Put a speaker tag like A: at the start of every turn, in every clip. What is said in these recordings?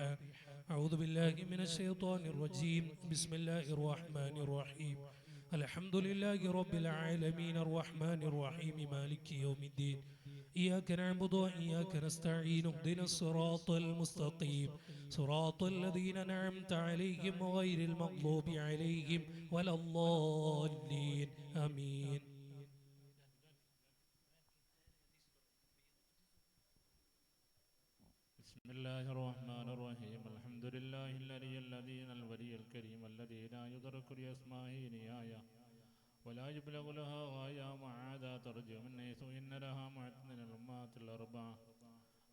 A: الفاتحة. أعوذ بالله من الشيطان الرجيم. بسم الله الرحمن الرحيم. الحمد لله رب العالمين الرحمن الرحيم مالك يوم الدين. إياك نعبد وإياك نستعين. اهدنا الصراط المستقيم صراط الذين أنعمت عليهم غير المغضوب عليهم ولا الضالين آمين.
B: بسم الله الرحمن الرحيم الحمد لله الذي الولي الكريم الذي لا يدرك لأسمائه نهاية ولا يبلغ لها غاية معاذا ترجو من حيث إن لها معتن الأمات الأربعة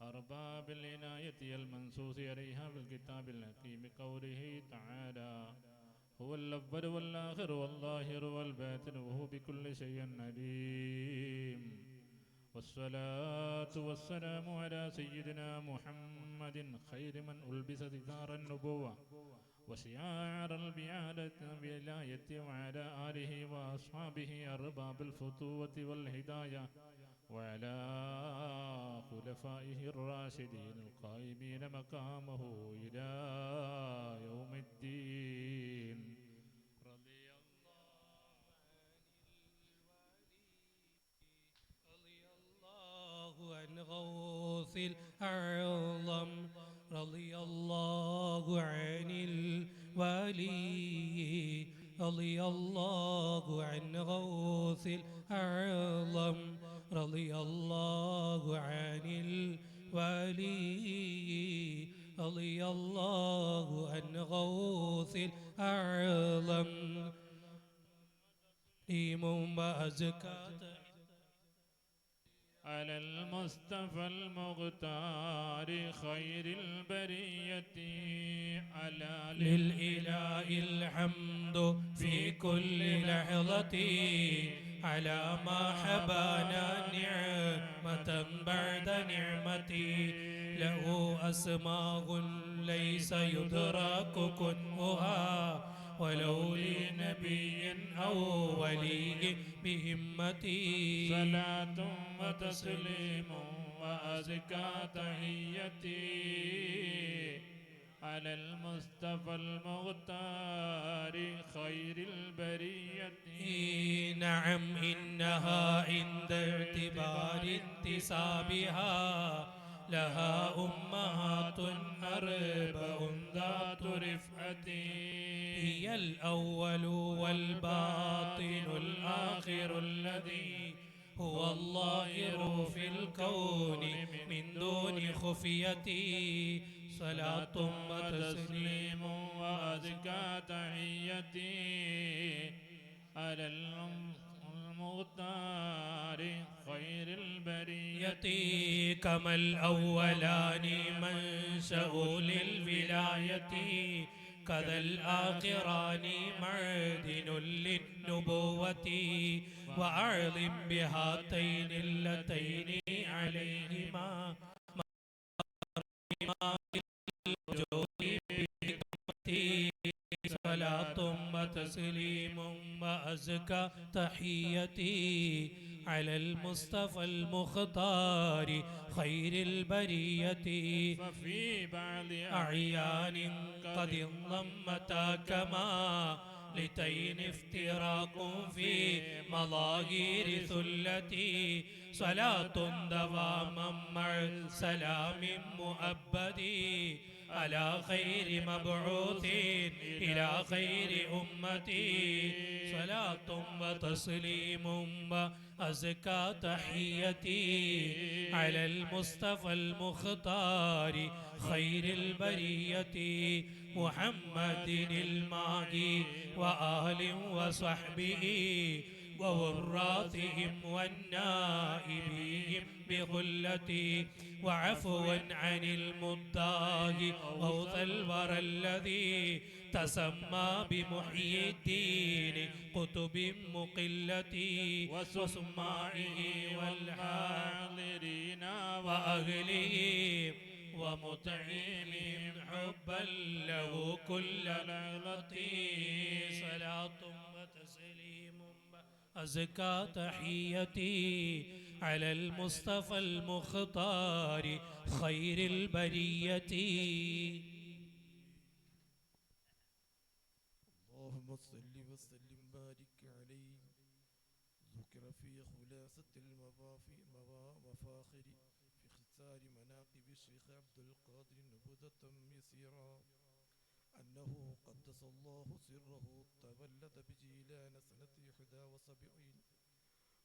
B: أرباب العناية المنصوص عليها بالكتاب الحكيم قوله تعالى هو الأول والآخر والظاهر والباطن وهو بكل شيء عليم والصلاة والسلام على سيدنا محمد خير من ألبس ستار النبوة وشعار الولاية وعلى آله وأصحابه أرباب الفتوة والهداية وعلى خلفائه الراشدين القائمين مقامه إلى يوم الدين.
A: عن غوث الأعظم رضي الله عن الولي رضي الله عن غوث الأعظم رضي الله عن الولي رضي الله عن غوث الأعظم إمام أزكى
B: على المصطفى المختار خير البرية على
A: للإله الحمد في كل لحظة على ما حبانا نعمة بعد نعمتي له أسماء ليس يدرك كنهها ولو لنبي أو ولي بهمتي
B: صلاة وتسليم وأزكى تحيتي على المصطفى المختار خير البرية.
A: نعم إنها عند اعتبار انتسابها لها أمهات أربع ذات رفعة هي الأول والباطن الآخر الذي هو الظاهر في الكون من دون خفيتي صلاة وتسليم
B: وأزكى تحيتي على المختار خير البرية
A: كما الأولان منشأ للولاية كذا الآخران معدن للنبوة وأعظم بهاتين اللتين عليهما صلاة وتسليم وأزكى تحيتي على المصطفى المختار خير البرية
B: ففي بعض
A: أعيان قد انضمتا كما لتين افتراق في مظاهر ثلتي صلاة دواما مع سلام مؤبدي على خير مبعوث إلى خير أمتي صلاة وتسليم وأزكى تحيتي على المصطفى المختار خير البرية محمد الماهي وآل وصحبه ووراثهم والنائبين بغلتي وعفوا عن المضاه غوث الورى الذي تسمى بمحيي الدين قطب مقلتي وسماعه والحاضرين وأهله ومطعمهم حبا له كل لحظتي صلاة وتسليم أزكى تحيتي على المصطفى المختار خير البرية
C: صل وسلم بارك عليه. ذكر في خلاصة المفاخر في اختصار مناقب الشيخ عبد القادر نبذة يسيرا أنه قدس الله سره تولد بجيلان سنة 71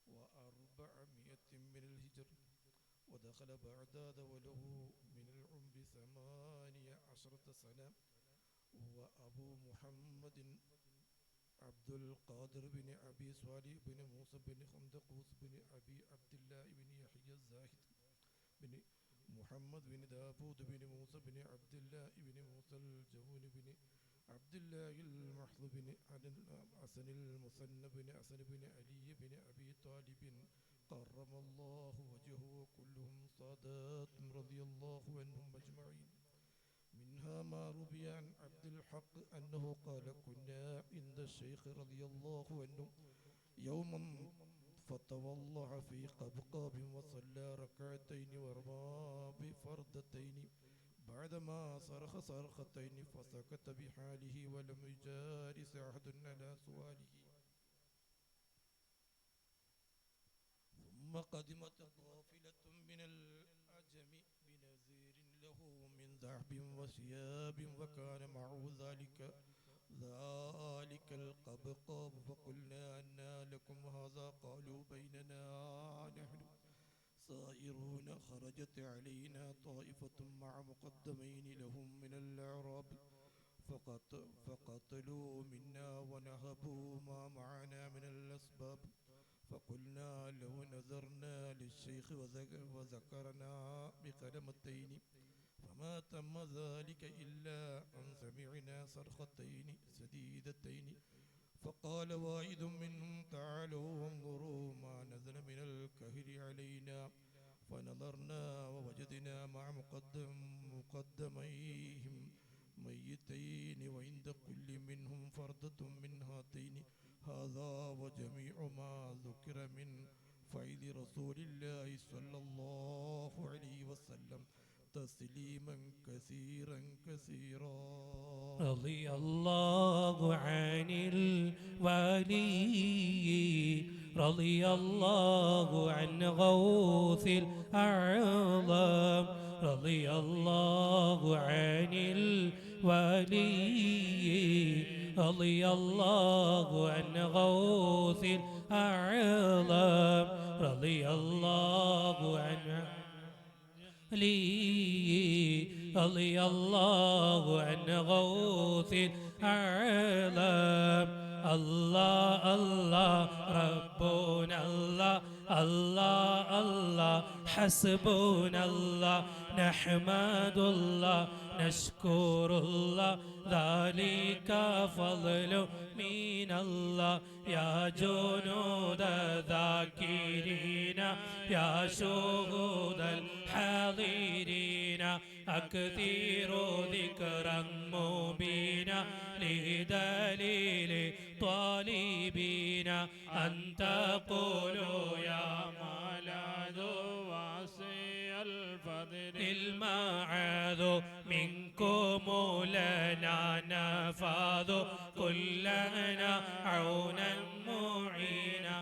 C: و400 من الهجر، ودخل بغداد وله من العمر 18 سنة. وهو أبو محمد عبد القادر بن أبي صالح بن موسى بن خندقوس بن أبي عبد الله بن يحيى الزاهد بن محمد بن داود بن موسى بن عبد الله بن موسى الجهون بن عبد الله المحض بن حسن المثنى بن حسن بن علي بن أبي طالب كرم الله وجهه، وكلهم سادات رضي الله عنهم أجمعين. منها ما روي عن عبد الحق أنه قال: كنا عند الشيخ رضي الله عنه يوما فتولع في قبقاب وصلى ركعتين ورمى بفردتين، بعدما صرخ صرختين فسكت بحاله ولم يجالس أحد على سؤاله. ثم قدمت قافلة من العجم بنذير له من ذهب وثياب، وكان معه ذلك القبقاب، فقلنا: أنى لكم هذا؟ قالوا: بيننا نحن سائرون خرجت علينا طائفة مع مقدمين لهم من الأعراب فقتلوا منا ونهبوا ما معنا من الأسباب، فقلنا: لو نذرنا للشيخ وذكرنا بكلمتين فما تم ذلك إلا أن سمعنا صرختين سديدتين، فقال واحد منهم: تعالوا وانظروا ما نزل من الكهر علينا. فنظرنا ووجدنا مع مقدميهم ميتين، وعند كل منهم فردة من هاتين. هذا وجميع ما ذكر من فعل رسول الله صلى الله عليه وسلم تسليما كثيرا كثيرا.
A: رضي الله عن الولي، رضي الله عن غوث الأعظم، رضي الله عن الولي، رضي الله عن غوث الأعظم، رضي الله عن رضي الله عن غوث الأعلام. الله الله ربنا الله، الله الله حسبنا الله، نحمد الله نشكر الله، ذلك فضل من الله. يا جنود الذاكرين، يا شهود الحاضرين، أكثروا ذكرا مبينا لدليل طالبين، أن تقولوا يا ملاذ واسع الفضل المعاذ، منكم لنا نفاذ، كلنا عونا معينا،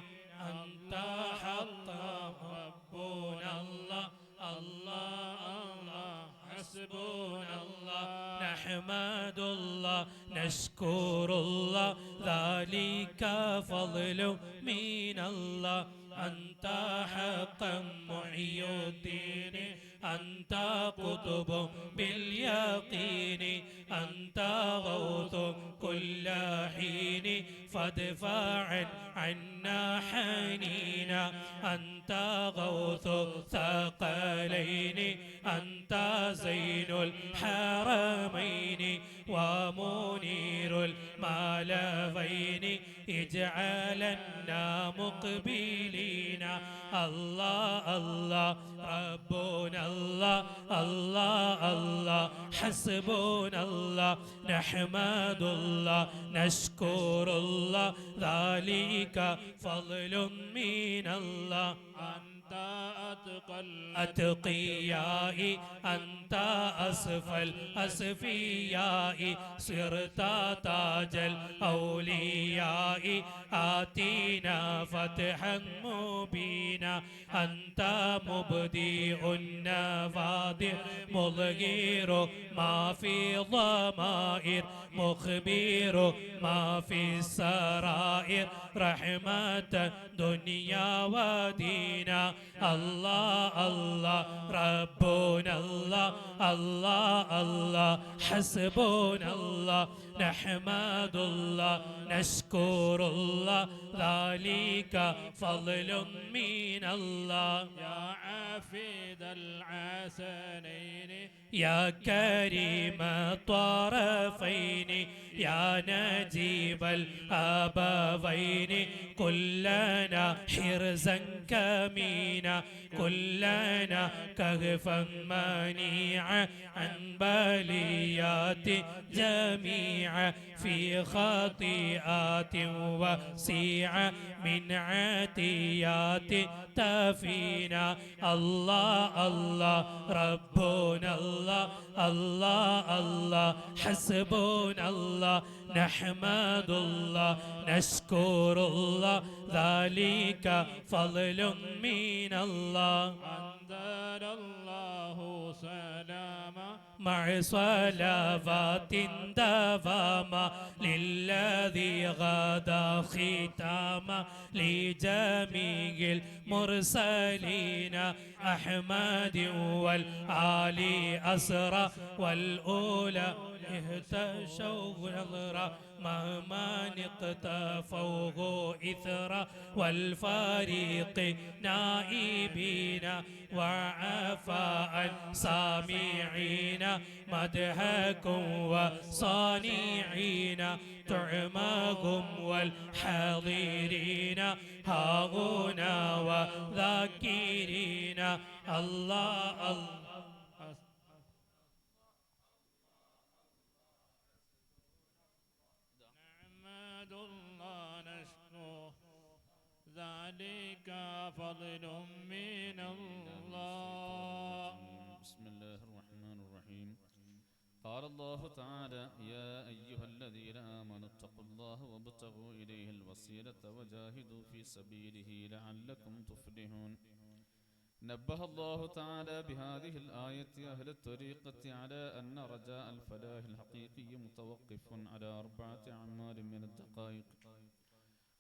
A: أنت حتى ربنا الله، الله الله حسبنا الله، نحمد الله نشكر الله، ذلك فضل من الله. أنت حقا محي الدين، أنت قطب باليقين، أنت غوث كل حين، فادفع عنا حنينا، أنت غوث ثقلين، أنت زين الحرمين ومنير المالفين، اجعلنا مقبلين. الله الله ربنا الله، الله الله حسبنا الله، نحمد الله نشكر الله، ذلك فضل من الله. أنت
B: أتقى
A: أتقياء أنت أسفى الأسفياء صرت تاج الأولياء آتينا فتحا مبينا أنت مبدئ النوادر مظهر ما في ضمائر مخبر ما في السرائر رحمة دنيا ودينا الله الله ربنا الله الله الله حسبنا الله نحمد الله نشكر الله ذلك فضل من الله
B: يا عفيد العسنين
A: يا كريم الطرفين يا نجيب الأبوين كلنا حرزا كمينا كلنا كهفا منيعا عن بليات جميعا في خطيئات وسيعة من عتيات تفينا الله الله ربنا الله الله الله حسبنا الله نحمد الله نشكر الله ذلك فضل من الله
B: أنزل الله سلاما
A: مع صلوات دواما للذي غدا ختاما لجميع المرسلين أحمد والآل أسرى والأولى اهتشوا نظرا مهما اقتفوه إثرا والفريق نائبين وعفاء سامعين مدحكم وصانعين طعمكم والحاضرين هاهنا وذاكرين الله الله
B: نحمد الله نشكره ذلك فضل من الله.
D: بسم الله الرحمن الرحيم. قال الله تعالى: يا أيها الذين آمنوا اتقوا الله وابتغوا إليه الوسيلة وجاهدوا في سبيله لعلكم تفلحون. نبه الله تعالى بهذه الآية أهل الطريقة على أن رجاء الفلاح الحقيقي متوقف على 4 أعمال من الدقائق.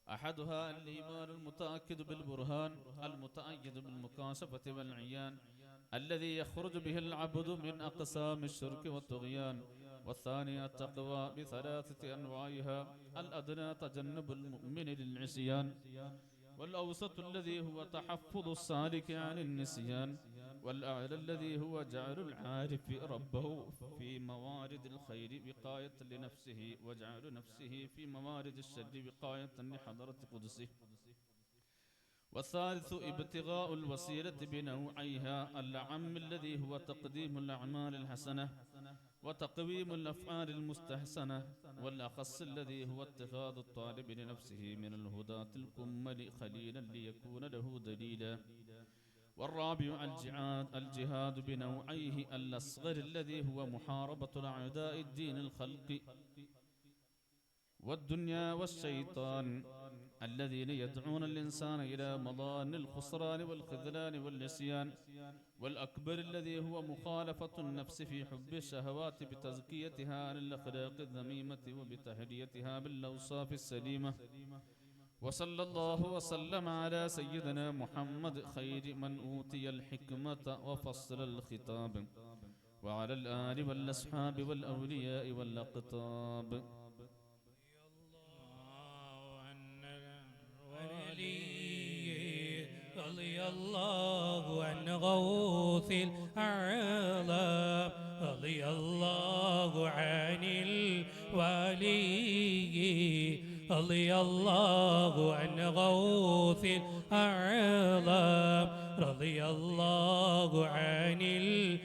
D: أحدها الإيمان المتأكد بالبرهان المتأيد بالمكاشفة والعيان الذي يخرج به العبد من أقسام الشرك والطغيان. والثاني التقوى ب3 أنواعها: الأدنى تجنب المؤمن للعصيان، والأوسط الذي هو تحفظ السالك عن النسيان، والأعلى الذي هو جعل العارف ربه في موارد الخير وقاية لنفسه، وجعل نفسه في موارد الشر وقاية لحضرة قدسه. والثالث ابتغاء الوسيلة بنوعيها: العم الذي هو تقديم الأعمال الحسنة وتقويم الأفعال المستحسنة، والأخص الذي هو اتخاذ الطالب لنفسه من الهداة الكمل خليلا ليكون له دليلا. والرابع الجهاد بنوعيه: الأصغر الذي هو محاربة الأعداء الدين الخلق والدنيا والشيطان الذين يدعون الإنسان إلى مضان الخسران والخذلان والنسيان. والأكبر الذي هو مخالفة النفس في حب الشهوات بتزكيتها عن الأخلاق الذميمة وبتهديتها بالأوصاف السليمة. وصلى الله وسلم على سيدنا محمد خير من أوتي الحكمة وفصل الخطاب، وعلى الآل والأصحاب والأولياء والأقطاب.
A: رضي الله عن غوث الأعلام، رضي الله عن الولي، رضي الله عن غوث الأعلام، رضي الله عن الولي،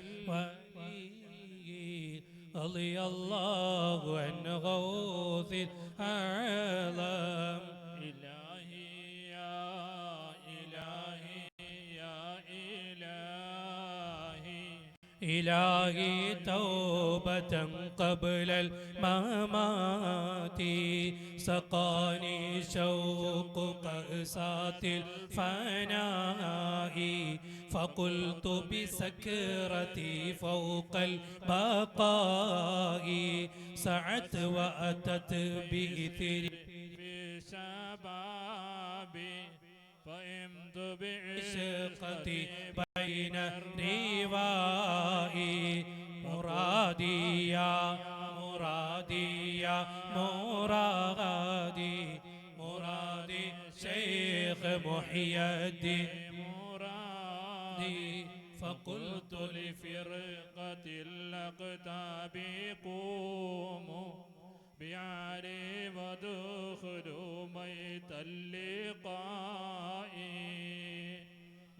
A: رضي الله عن غوث الأعلام.
B: إلهي يا إلهي يا
A: إلهي توبة قبل الممات سقاني شوق كأسات الفناء فقلت بسكرتي فوق البقاء سعت وأتت بإثر
B: بشبابي فهمت
A: بعشقتي بين روائي مرادي يا مرادي يا مرادي مرادي شيخ محي الدين مرادي فقلت لفرقة الأقطاب قوموا بعلي ودخلوا ميت اللقاء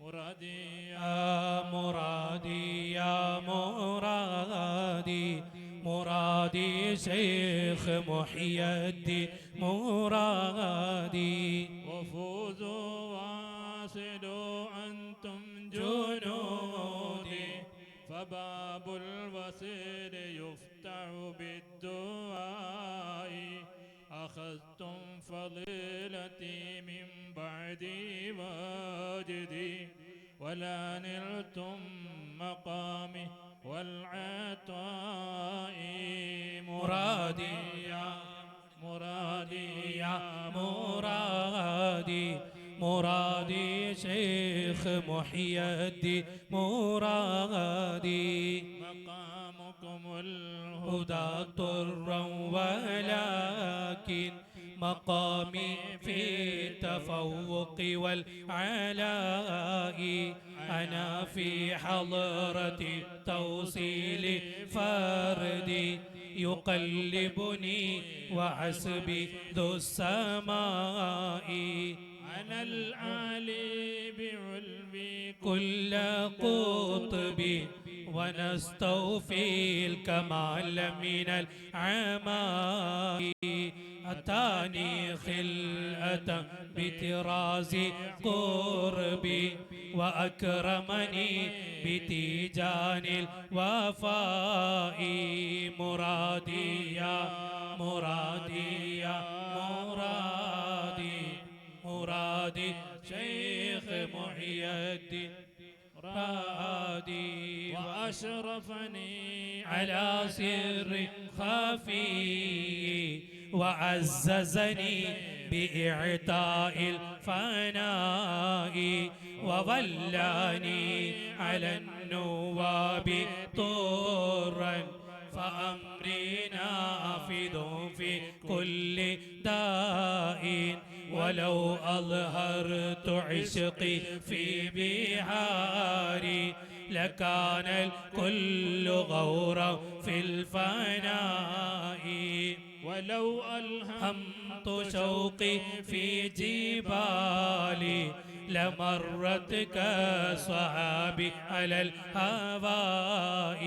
A: مرادي يا مرادي يا مرادي مرادي شيخ محي الدين مرادي وفوزوا واصلوا أنتم جنودي فباب الوصل يفتح بالدعاء أخذتم فضيلتي من بعدي واجدي ولا نلتم مقامي والعطاء مرادي يا مرادي يا مرادي مرادي شيخ محي الدين مرادي مقامكم الهدى طرا ولكن مقامي في التفوق والعلاء أنا في حضرة التوصيل فردي يقلبني وحسبي ذو السماء أنا العلي بعلمي كل قطبي ونستوفي الكمال من العماء أتاني خلأة بتراز قربي وأكرمني بتيجان الوفاء مرادي يا مرادي يا مرادي مرادي شيخ محي الدين مرادي وأشرفني على سر خفي وعززني بإعطاء الفناء وظلني على النواب طرا فأمري نافذ في كل داء ولو أظهرت عشقي في بحاري لكان الكل غورا في الفناء ولو ألهمت شوقي في جبالي لمرت كالصحاب على الهواء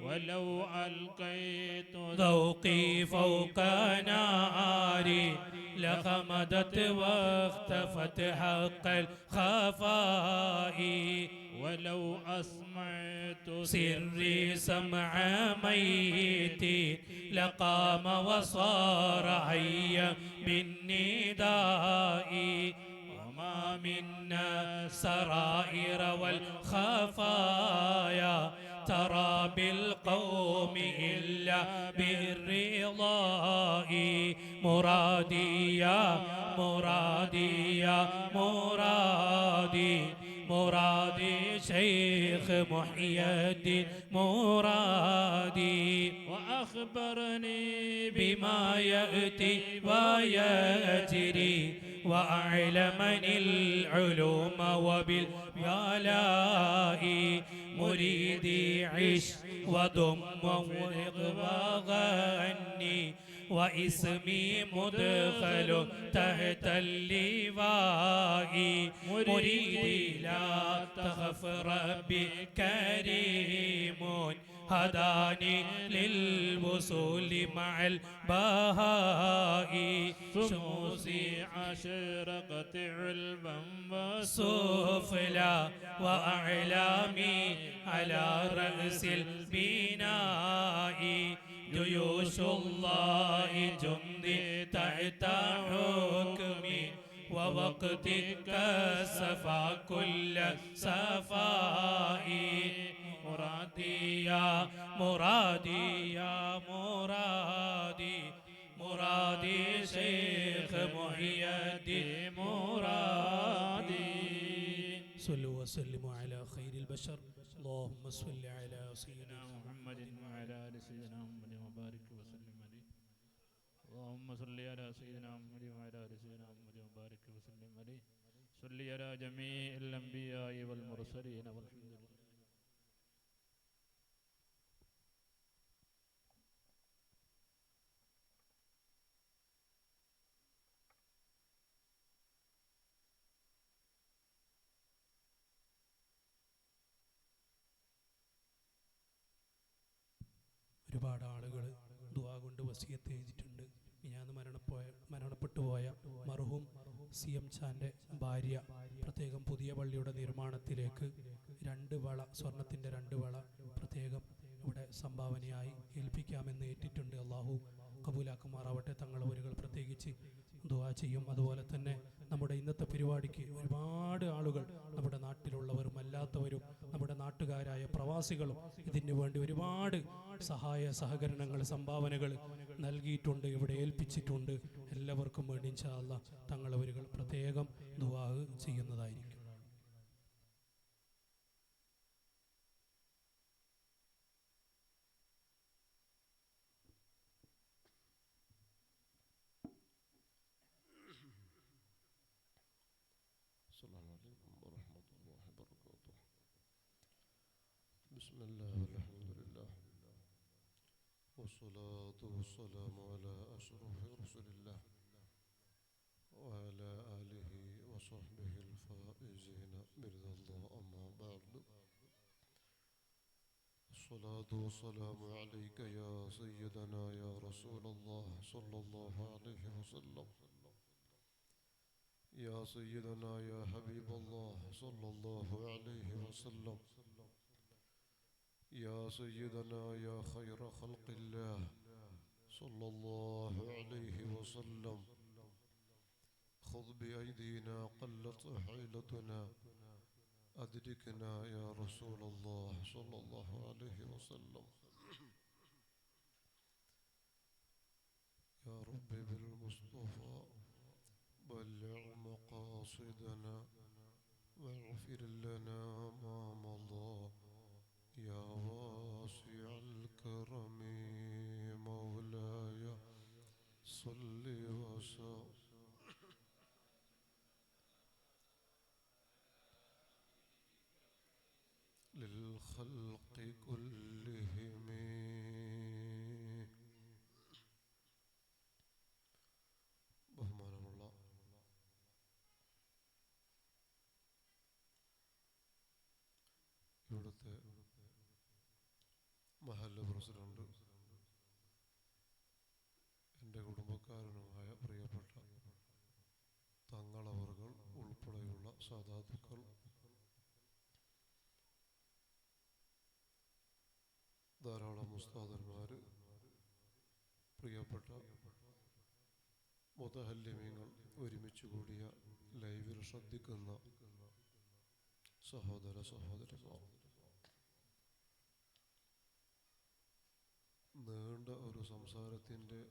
A: ولو ألقيت ذوقي فوق ناري لخمدت واختفت حق الخفاء ولو أسمعت سري سمع ميت لقام وصار حيا بالنداء وما منا سرائر والخفايا ترى بالقوم إلا بالرضاء مرادي يا مرادي يا مرادي مرادي شيخ محي الدين مرادي وأخبرني بما يأتي ويجري وأعلمني العلوم وبالبلاء مريدي عش وضم وغني واسمي مدخل تحت اللواء مريدي لا تخف ربي كريم هداني للوصول مع البهاء
B: شموسي أشرقت علما
A: سفلى وأعلامي على رأس البناء جيوش الله جندي تحت حكمي ووقتك صفا كل صفاء مرادي يا مرادي يا مرادي مرادي شيخ محي الدين مرادي صلوا وسلموا على خير البشر اللهم صل على سيدنا
B: محمد وعلى آل سيدنا محمد وبارك وسلم عليه اللهم صل على سيدنا محمد وعلى آل سيدنا محمد وبارك وسلم عليه صل على جميع الأنبياء والمرسلين والحمد لله.
A: ഒരുപാട് ആളുകൾ ദുആ കൊണ്ട് വസിയത്ത് എഴുതിയിട്ടുണ്ട്. മിനിഞ്ഞാന്ന് മരണപ്പെട്ടു പോയ മർഹൂം CM ചാൻ്റെ ഭാര്യ പ്രത്യേകം പുതിയ പള്ളിയുടെ നിർമ്മാണത്തിലേക്ക് 2 വള സ്വർണത്തിൻ്റെ 2 വള പ്രത്യേകം ഇവിടെ സംഭാവനയായി ഏൽപ്പിക്കാമെന്ന് ഏറ്റിട്ടുണ്ട്. അള്ളാഹു കബൂലാക്കുമാറാവട്ടെ. തങ്ങളവരുകൾ പ്രത്യേകിച്ച് ദുആ ചെയ്യും. അതുപോലെ തന്നെ നമ്മുടെ ഇന്നത്തെ പരിപാടിക്ക് ഒരുപാട് ആളുകൾ നമ്മുടെ നാട്ടിലുള്ളവരും അല്ലാത്തവരും നമ്മുടെ നാട്ടുകാരായ പ്രവാസികളും ഇതിനു വേണ്ടി ഒരുപാട് സഹായ സഹകരണങ്ങൾ സംഭാവനകൾ നൽകിയിട്ടുണ്ട്, ഇവിടെ ഏൽപ്പിച്ചിട്ടുണ്ട്. എല്ലാവർക്കും വേണ്ടി ഇൻഷാ അല്ലാഹ് തങ്ങളവരുകൾ പ്രത്യേകം ദുആ ചെയ്യുന്നതായിരിക്കും.
E: السلام عليكم ورحمة الله وبركاته. بسم الله والحمد لله والصلاة والسلام على أشرف رسل الله وعلى آله وصحبه الفائزين برضا الله. أما بعد، الصلاة والسلام عليك يا سيدنا يا رسول الله صلى الله عليه وسلم، يا سيدنا يا حبيب الله صلى الله عليه وسلم، يا سيدنا يا خير خلق الله صلى الله عليه وسلم. خذ بأيدينا قلت حيلتنا أدركنا يا رسول الله صلى الله عليه وسلم. يا رب بالمصطفى بلغ مقاصدنا واغفر لنا ما مضى يا واسع الكرم مولاي صل وسلم للخلق كلهم. ബഹുമാനമുള്ള ഇവിടുത്തെ മഹല്ല് പ്രസിഡന്റ്, എൻ്റെ കുടുംബക്കാരനുമായ പ്രിയപ്പെട്ട തങ്ങളവറുകൾ ഉൾപ്പെടെയുള്ള സാദാത്തുക്കൾ, ധാരാളം ഉസ്താദന്മാർ, പ്രിയപ്പെട്ട മുതഹല്ലിമീങ്ങൾ, ഒരുമിച്ച് കൂടിയ ലൈവിൽ ശ്രദ്ധിക്കുന്ന സഹോദര സഹോദരന്മാർ, നീണ്ട ഒരു സംസാരത്തിൻ്റെ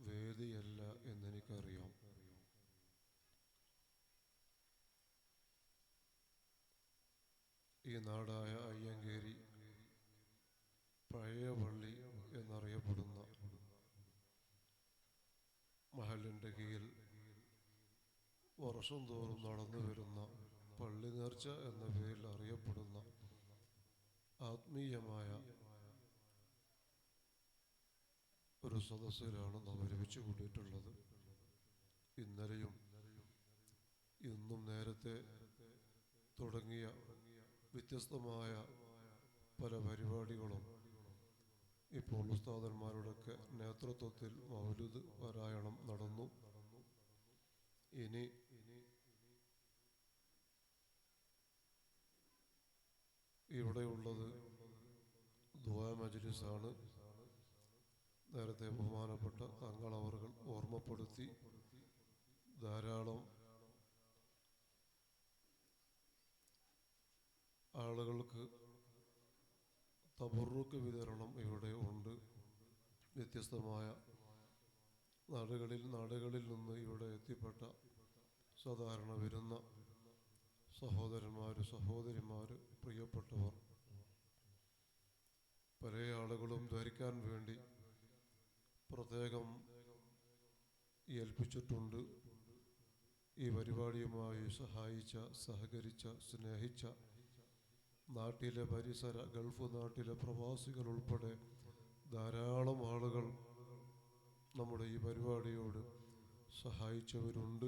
E: വേദിയല്ല എന്നെനിക്കറിയാം. ഈ നാടായ അയ്യങ്കേരി പഴയ പള്ളി എന്നറിയപ്പെടുന്ന മഹലിൻ്റെ കീഴിൽ വർഷം തോറും നടന്നു വരുന്ന പള്ളി നേർച്ച എന്ന പേരിൽ അറിയപ്പെടുന്ന ആത്മീയമായ ഒരു സദസ്സിലാണ് നാം ഒരുമിച്ച് കൂടിയിട്ടുള്ളത്. ഇന്നലെയും ഇന്നും നേരത്തെ തുടങ്ങിയ വ്യത്യസ്തമായ പല പരിപാടികളും ഇപ്പോൾ ഉസ്താദന്മാരുടെയൊക്കെ നേതൃത്വത്തിൽ മൗലിദ് പാരായണം നടന്നു. ഇനി ഇവിടെയുള്ളത് ദുആ മജ്ലിസാണ്. നേരത്തെ ബഹുമാനപ്പെട്ട തങ്ങളവറുകൾ ഓർമ്മപ്പെടുത്തി, ധാരാളം ആളുകൾക്ക് തബറുക്ക് വിതരണം ഇവിടെ ഉണ്ട്. വ്യത്യസ്തമായ നാടുകളിൽ നിന്ന് ഇവിടെ എത്തിപ്പെട്ട സാധാരണ വരുന്ന സഹോദരന്മാർ, സഹോദരിമാർ, പ്രിയപ്പെട്ടവർ, പല ആളുകളും ധരിക്കാൻ വേണ്ടി പ്രത്യേകം ഏൽപ്പിച്ചിട്ടുണ്ട്. ഈ പരിപാടിയുമായി സഹായിച്ച, സഹകരിച്ച, സ്നേഹിച്ച നാട്ടിലെ പരിസര ഗൾഫ് നാട്ടിലെ പ്രവാസികൾ ഉൾപ്പെടെ ധാരാളം ആളുകൾ നമ്മുടെ ഈ പരിപാടിയോട് സഹായിച്ചവരുണ്ട്,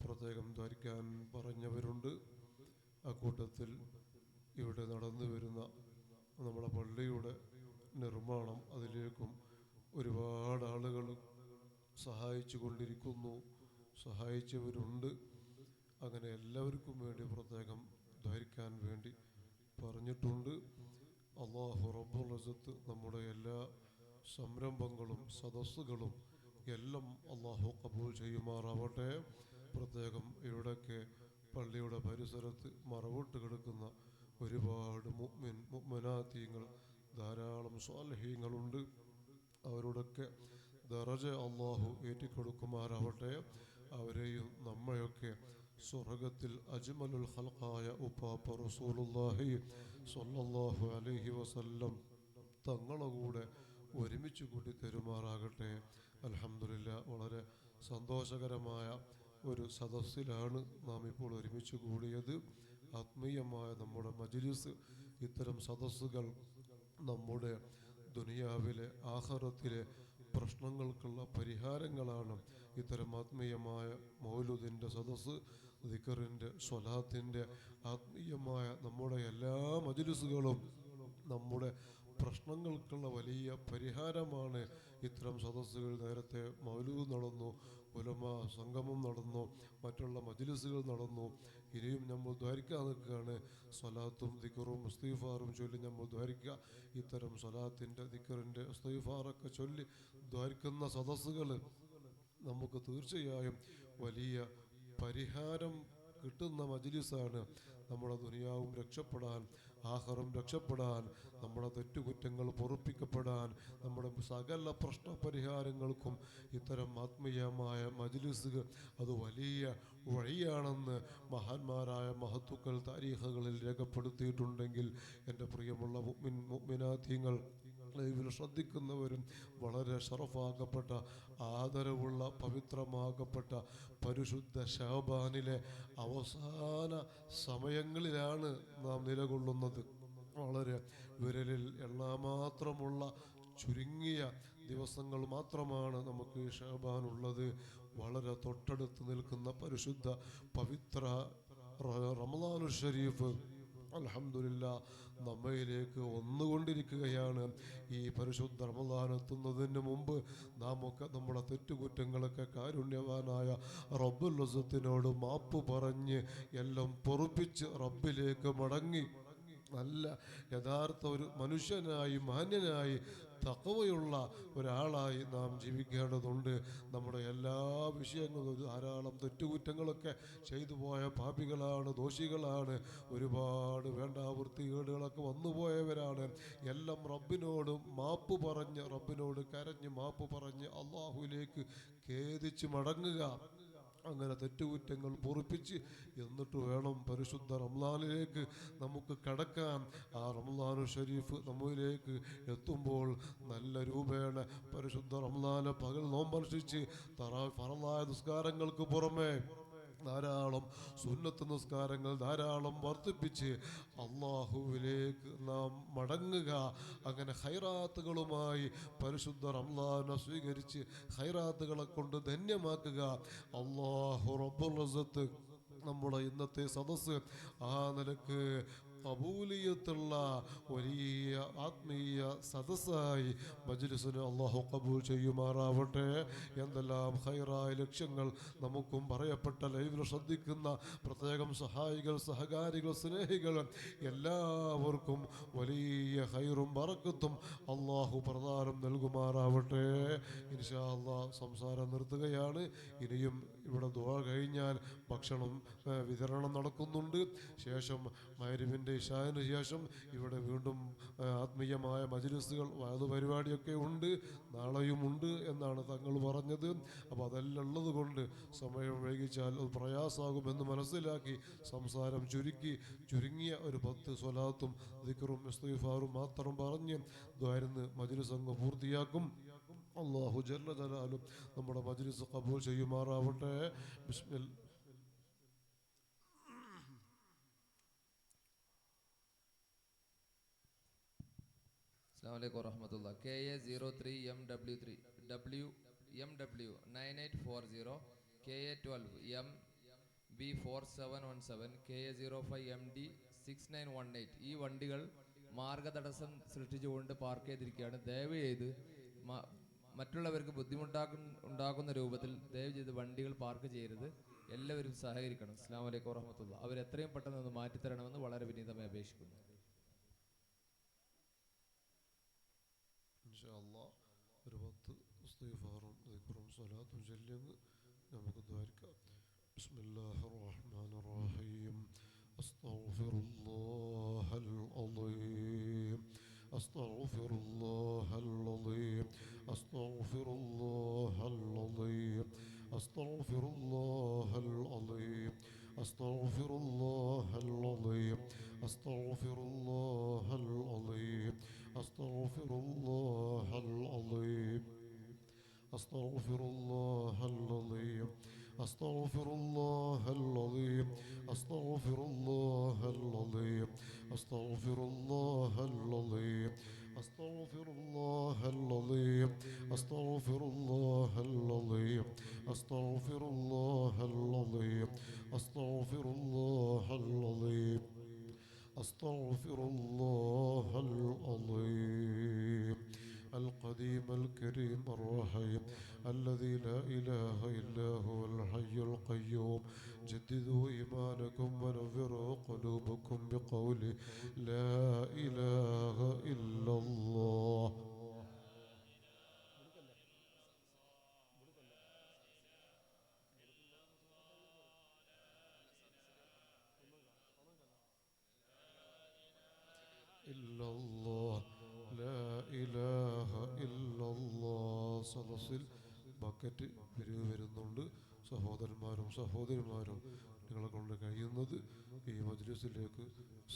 E: പ്രത്യേകം ധരിക്കാൻ പറഞ്ഞവരുണ്ട്. അക്കൂട്ടത്തിൽ ഇവിടെ നടന്നു വരുന്ന നമ്മുടെ പള്ളിയുടെ നിർമ്മാണം, അതിലേക്കും ഒരുപാട് ആളുകൾ സഹായിച്ചു കൊണ്ടിരിക്കുന്നു, സഹായിച്ചവരുണ്ട്. അങ്ങനെ എല്ലാവർക്കും വേണ്ടി പ്രത്യേകം ധരിക്കാൻ വേണ്ടി പറഞ്ഞിട്ടുണ്ട്. അല്ലാഹു റബ്ബുൽ ഇസ്സത്ത് നമ്മുടെ എല്ലാ സംരംഭങ്ങളും സദസ്സുകളും എല്ലാം അല്ലാഹു ഖബൂൽ ചെയ്യുമാറാവട്ടെ. പ്രത്യേകം ഇവിടൊക്കെ പള്ളിയുടെ പരിസരത്ത് മറവിട്ട് കിടക്കുന്ന ഒരുപാട് മുഅ്മിനാത്തീങ്ങൾ, ധാരാളം സ്വാലിഹീങ്ങളുണ്ട്. അവരോടൊക്കെ ദറജ അല്ലാഹു ഏറ്റിക്കൊടുക്കുമാറാവട്ടെ. അവരെയും നമ്മയൊക്കെ സ്വർഗത്തിൽ അജ്മലുൽ ഖൽഖായ ഉപ്പാപ്പ റസൂലുള്ളാഹി സ്വല്ലല്ലാഹു അലൈഹി വസല്ലം തങ്ങളുടെ കൂടെ ഒരുമിച്ച് കൂട്ടി തരുമാറാകട്ടെ. അൽഹംദുലില്ലാ, വളരെ സന്തോഷകരമായ ഒരു സദസ്സിലാണ് നാം ഇപ്പോൾ ഒരുമിച്ച് കൂടിയത്. ആത്മീയമായ നമ്മുടെ മജ്ലിസ്, ഇത്തരം സദസ്സുകൾ നമ്മുടെ ദുനിയാവിലെ ആഖിറത്തിലെ പ്രശ്നങ്ങൾക്കുള്ള പരിഹാരങ്ങളാണ്. ഇത്തരം ആത്മീയമായ മൗലൂദിൻ്റെ സദസ്സ്, ദിക്റിൻ്റെ, സ്വലാത്തിൻ്റെ ആത്മീയമായ നമ്മുടെ എല്ലാ മജ്ലിസുകളും നമ്മുടെ പ്രശ്നങ്ങൾക്കുള്ള വലിയ പരിഹാരമാണ്. ഇത്തരം സദസ്സുകൾ, നേരത്തെ മൗലൂദ് നടന്നു, ഉലമാ സംഗമം നടന്നു, മറ്റുള്ള മജ്ലിസുകൾ നടന്നു. ഇനിയും നമ്മൾ ദ്വാരിക്കാൻ നിൽക്കുകയാണ്. സ്വലാത്തും ദിക്റും ഇസ്തിഗ്ഫാറും ചൊല്ലി നമ്മൾ ദ്വാരിക്കുക. ഇത്തരം സ്വലാത്തിൻ്റെ, ദിക്റിൻ്റെ, ഇസ്തിഗ്ഫാറൊക്കെ ചൊല്ലി ദ്വാരിക്കുന്ന സദസ്സുകൾ നമുക്ക് തീർച്ചയായും വലിയ പരിഹാരം കിട്ടുന്ന മജ്ലിസാണ്. നമ്മുടെ ദുനിയാവും രക്ഷപ്പെടാൻ, ആഖിറം രക്ഷപ്പെടാൻ, നമ്മുടെ തെറ്റുകുറ്റങ്ങൾ പൊറുപ്പിക്കപ്പെടാൻ, നമ്മുടെ സകല പ്രശ്ന പരിഹാരങ്ങൾക്കും ഇത്തരം ആത്മീയമായ മജ്ലിസുകൾ അത് വലിയ വഴിയാണെന്ന് മഹാന്മാരായ മഹത്തുക്കൾ താരീഖുകളിൽ രേഖപ്പെടുത്തിയിട്ടുണ്ടെങ്കിൽ, എൻ്റെ പ്രിയമുള്ള മുഅ്മിനാത്തീങ്ങൾ, ലൈവിൽ ശ്രദ്ധിക്കുന്നവരും വളരെ ശറഫാക്കപ്പെട്ട, ആദരവുള്ള, പവിത്രമാക്കപ്പെട്ട പരിശുദ്ധ ശഅബാനിലെ അവസാന സമയങ്ങളിലാണ് നാം നിലകൊള്ളുന്നത്. വളരെ വിരലിൽ എണ്ണാമാത്രമുള്ള ചുരുങ്ങിയ ദിവസങ്ങൾ മാത്രമാണ് നമുക്ക് ശഅബാനുള്ളത്. വളരെ തൊട്ടടുത്ത് നിൽക്കുന്ന പരിശുദ്ധ പവിത്ര റമളാനുൽ ഷരീഫ് അൽഹംദുലില്ലാ നമ്മയിലേക്ക് വന്നുകൊണ്ടിരിക്കുകയാണ്. ഈ പരിശുദ്ധ റമളാൻ എത്തുന്നതിന് മുമ്പ് നാം ഒക്കെ നമ്മുടെ തെറ്റുകുറ്റങ്ങളൊക്കെ കാരുണ്യവാനായ റബ്ബുൽ ഇസ്സത്തിനോട് മാപ്പ് പറഞ്ഞ് എല്ലാം പൊറുപ്പിച്ച് റബ്ബിലേക്ക് മടങ്ങി നല്ല യഥാർത്ഥ ഒരു മനുഷ്യനായി, മാന്യനായി, തഖ്വയുള്ള ഒരാളായി നാം ജീവിക്കേണ്ടതുണ്ട്. നമ്മുടെ എല്ലാ വിഷയങ്ങളും, ധാരാളം തെറ്റുകുറ്റങ്ങളൊക്കെ ചെയ്തു പോയ പാപികളാണ്, ദോഷികളാണ്, ഒരുപാട് വേണ്ടാവൃത്തികേടുകളൊക്കെ വന്നുപോയവരാണ്. എല്ലാം റബ്ബിനോട് മാപ്പ് പറഞ്ഞ്, റബ്ബിനോട് കരഞ്ഞ് മാപ്പ് പറഞ്ഞ് അള്ളാഹുവിലേക്ക് ഖേദിച്ച് മടങ്ങുക. അങ്ങനെ തെറ്റുകുറ്റങ്ങൾ പൊറുപ്പിച്ച് എന്നിട്ട് വേണം പരിശുദ്ധ റമളാനിലേക്ക് നമുക്ക് കടക്കാൻ. ആ റമളാനുൽ ഷരീഫ് നമ്മിലേക്ക് എത്തുമ്പോൾ നല്ല രൂപേണ പരിശുദ്ധ റമളാനെ പകൽ നോമ്പനുഷ്ഠിച്ച് ഫറളായ നിസ്കാരങ്ങൾക്ക് പുറമെ ധാരാളം സുന്നത്ത് നിസ്കാരങ്ങൾ ധാരാളം വർദ്ധിപ്പിച്ച് അള്ളാഹുവിലേക്ക് നാം മടങ്ങുക. അങ്ങനെ ഖൈറാത്തുകളുമായി പരിശുദ്ധ റമളാനെ സ്വീകരിച്ച് ഖൈറാത്തുകളെ കൊണ്ട് ധന്യമാക്കുക. അല്ലാഹു റബ്ബുൽ ഇസ്സത്ത് നമ്മുടെ ഇന്നത്തെ സദസ്സ് ആ നിലക്ക് കബൂലിയത്തുള്ള വലിയ ആത്മീയ സദസ്സായി മജ്ലിസിന് അള്ളാഹു കബൂൽ ചെയ്യുമാറാവട്ടെ. എന്തെല്ലാം ഹൈറായ ലക്ഷ്യങ്ങൾ നമുക്കും പറയപ്പെട്ട ലൈവിൽ ശ്രദ്ധിക്കുന്ന പ്രത്യേകം സഹായികൾ, സഹകാരികൾ, സ്നേഹികൾ എല്ലാവർക്കും വലിയ ഹൈറും ബറക്കത്തും അള്ളാഹു പ്രദാനം നൽകുമാറാവട്ടെ. ഇൻഷാ അള്ളാഹ് സംസാരം നിർത്തുകയാണ്. ഇനിയും ഇവിടെ ദുആ കഴിഞ്ഞാൽ ഭക്ഷണം വിതരണം നടക്കുന്നുണ്ട്. ശേഷം മഗ്‌രിബിൻ്റെ ഇശാഇന് ശേഷം ഇവിടെ വീണ്ടും ആത്മീയമായ മജ്‌ലിസുകൾ, വഅദ് പരിപാടിയൊക്കെ ഉണ്ട്, നാളെയും ഉണ്ട് എന്നാണ് തങ്ങൾ പറഞ്ഞത്. അപ്പോൾ അതെല്ലാം ഉള്ളത് കൊണ്ട് സമയം വൈകിച്ചാൽ അത് പ്രയാസമാകുമെന്ന് മനസ്സിലാക്കി സംസാരം ചുരുങ്ങിയ ഒരു 10 സ്വലാത്തും ദിക്റും ഇസ്തിഗ്ഫാറും മാത്രം പറഞ്ഞ് ദ്വാരന്ന് മജ്‌ലിസ് അങ്ങ് പൂർത്തിയാക്കും. അല്ലാഹു ജല്ല ജലാലും നമ്മുടെ മജ്‌ലിസ് ഖബൂൽ ചെയ്യുമാറാവട്ടെ. ബിസ്മില്ലാ.
F: അസ്സലാമു അലൈക്കും വറഹ്മത്തുള്ളാഹി. KA03MW3 WMW 9840 KA12 MB4717 KA05MD 6918 ഈ വണ്ടികൾ മാർഗതടസ്സം സൃഷ്ടിച്ചുകൊണ്ട് പാർക്ക് ചെയ്തിരിക്കുകയാണ്. ദയവ് ചെയ്ത് മറ്റുള്ളവർക്ക് ബുദ്ധിമുട്ടുണ്ടാക്കുന്ന രൂപത്തിൽ ദയവ് ചെയ്ത് വണ്ടികൾ പാർക്ക് ചെയ്യരുത്. എല്ലാവരും സഹകരിക്കണം. അസ്സലാമു അലൈക്കും വറഹ്മത്തുള്ളാഹി. അവർ എത്രയും പെട്ടെന്ന് ഒന്ന് മാറ്റിത്തരണമെന്ന് വളരെ വിനീതമായി അപേക്ഷിക്കുന്നു.
E: ഇൻഷാ അല്ലാഹ് ഒരു 10 ഇസ്തിഗ്ഫാറും ദിക്റും സ്വലാത്തും ചൊല്ലിയങ്ങ് നമുക്ക് ദ്വാരിക്കാം. ബിസ്മില്ലാഹിർ റഹ്മാനിർ റഹീം. അസ്തഗ്ഫിറുല്ലാഹൽ അളീം അസ്തഗ്ഫിറുല്ലാഹൽ അളീം അസ്തഗ്ഫിറുല്ലാഹൽ അളീം അസ്തഗ്ഫിറുല്ലാഹൽ അളീം അസ്തഗ്ഫിറുല്ലാഹൽ അളീം അസ്തഗ്ഫിറുല്ലാഹൽ അളീം അസ്തഗ്ഫിറുല്ലാഹൽ അളീം അസ്തഗ്ഫിറുല്ലാഹൽ അളീം അസ്തഗ്ഫിറുല്ലാഹൽ അളീം അസ്തഗ്ഫിറുല്ലാഹൽ അളീം അസ്തഗ്ഫിറുല്ലാഹൽ അളീം അസ്തഗ്ഫിറുല്ലാഹൽ അളീം അസ്തഗ്ഫിറുല്ലാഹൽ അളീം അസ്തഗ്ഫിറുല്ലാഹൽ അളീം അസ്തഗ്ഫിറുല്ലാഹൽ അളീം അസ്തഗ്ഫിറുല്ലാഹൽ അളീം القديم الكريم الرحيم الذي لا إله إلا هو الحي القيوم جددوا إيمانكم ونفروا قلوبكم بقول لا إله إلا الله إلا الله لا إله إلا الله. സദസ്സിൽ ബക്കറ്റ് വരുന്നുണ്ട്. സഹോദരന്മാരും സഹോദരിമാരും നിങ്ങളെ കൊണ്ട് കഴിയുന്നത് ഈ മജ്‌ലിസിലേക്ക്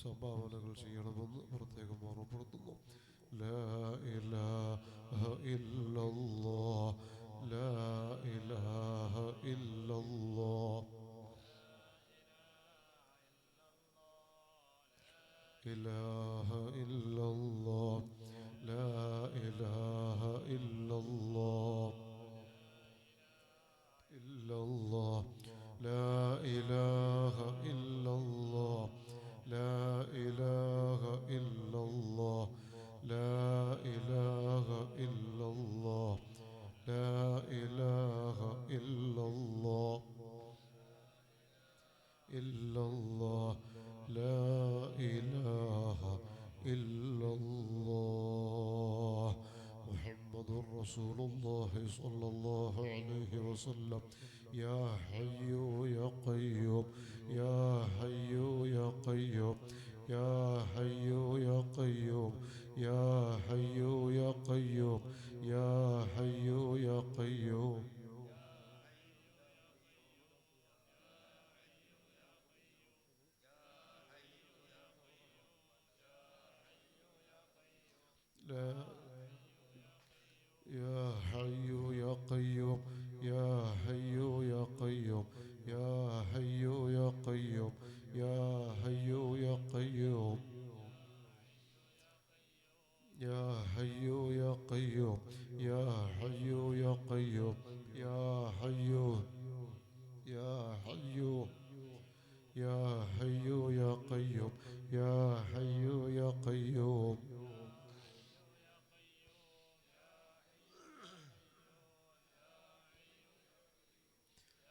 E: സംഭാവനകൾ ചെയ്യണമെന്ന് പ്രത്യേകം ഓർമ്മപ്പെടുത്തുന്നു. ലാ ഇലാഹ ഇല്ലല്ലാഹ് ലാ ഇലാഹ ഇല്ലല്ലാഹ് إله إلا الله لا إله إلا الله إلا الله لا إله إلا الله لا إله إلا الله لا إله إلا الله لا إله إلا الله إلا الله لا إله إلا الله محمد رسول الله صلى الله عليه وسلم. يا حي يا قيوم يا حي يا قيوم يا حي يا قيوم يا حي يا قيوم يا حي يا قيوم لا يا حي يا قيوم يا حي يا قيوم يا حي يا قيوم يا حي يا قيوم يا حي يا قيوم يا حي يا قيوم يا حي يا حي يا حي يا قيوم يا حي يا قيوم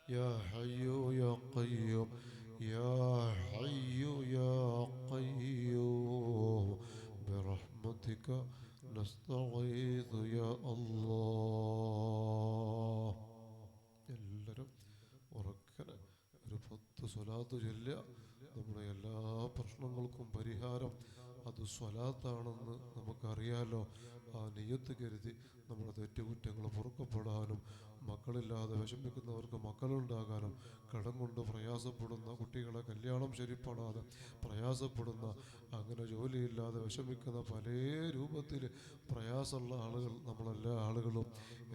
E: يا حي يا قيوم يا حي يا قيوم برحمتك نستغيث يا الله എല്ലാവരും ഉറക്കനെ ഒരു 10 സ്വലാത്ത് ചൊല്ലുക. നമ്മുടെ എല്ലാ പ്രശ്നങ്ങൾക്കും പരിഹാരം അത് സ്വലാത്താണെന്ന് നമുക്കറിയാലോ. ആ നിയ്യത്ത് കരുതി നമ്മുടെ തെറ്റുകുറ്റങ്ങൾ പൊറുക്കപ്പെടാനും മക്കളില്ലാതെ വിഷമിക്കുന്നവർക്ക് മക്കളുണ്ടാകാനും കടം കൊണ്ട് പ്രയാസപ്പെടുന്ന കുട്ടികളെ കല്യാണം ശരിപ്പെടാതെ പ്രയാസപ്പെടുന്ന അങ്ങനെ ജോലിയില്ലാതെ വിഷമിക്കുന്ന പല രൂപത്തിൽ പ്രയാസമുള്ള ആളുകൾ നമ്മളെല്ലാ ആളുകളും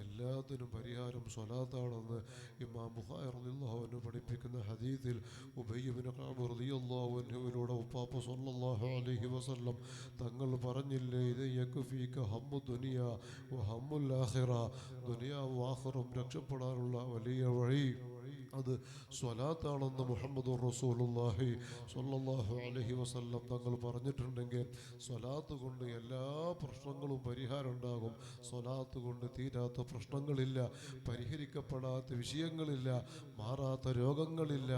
E: എല്ലാത്തിനും പരിഹാരം സ്വലാത്താണെന്ന് ഇമാം ബുഖാരി റളിയല്ലാഹു അൻഹു പഠിപ്പിക്കുന്ന ഹദീസിൽ ഉബയ്യ് ഇബ്നു കഅബ് റളിയല്ലാഹു അൻഹുവിലൂടെ ഉപ്പാപ്പ സ്വല്ലല്ലാഹു അലൈഹി വസല്ലം തങ്ങൾ പറഞ്ഞില്ലേ, ഇത് യക്ഫീക ഹമ്മു ദുനിയ വ ഹമ്മുൽ ആഖിറ, ദുനിയാവും ആഖിറവും രക്ഷപ്പെടാനുള്ള വലിയ വഴി അത് സ്വലാത്താണെന്ന് മുഹമ്മദുർ റസൂലുള്ളാഹി സ്വല്ലല്ലാഹു അലൈഹി വസല്ലം തങ്ങൾ പറഞ്ഞിട്ടുണ്ടെങ്കിൽ സ്വലാത്ത് കൊണ്ട് എല്ലാ പ്രശ്നങ്ങളും പരിഹാരം ഉണ്ടാകും. സ്വലാത്ത് കൊണ്ട് തീരാത്ത പ്രശ്നങ്ങളില്ല, പരിഹരിക്കപ്പെടാത്ത വിഷയങ്ങളില്ല, മാറാത്ത രോഗങ്ങളില്ല,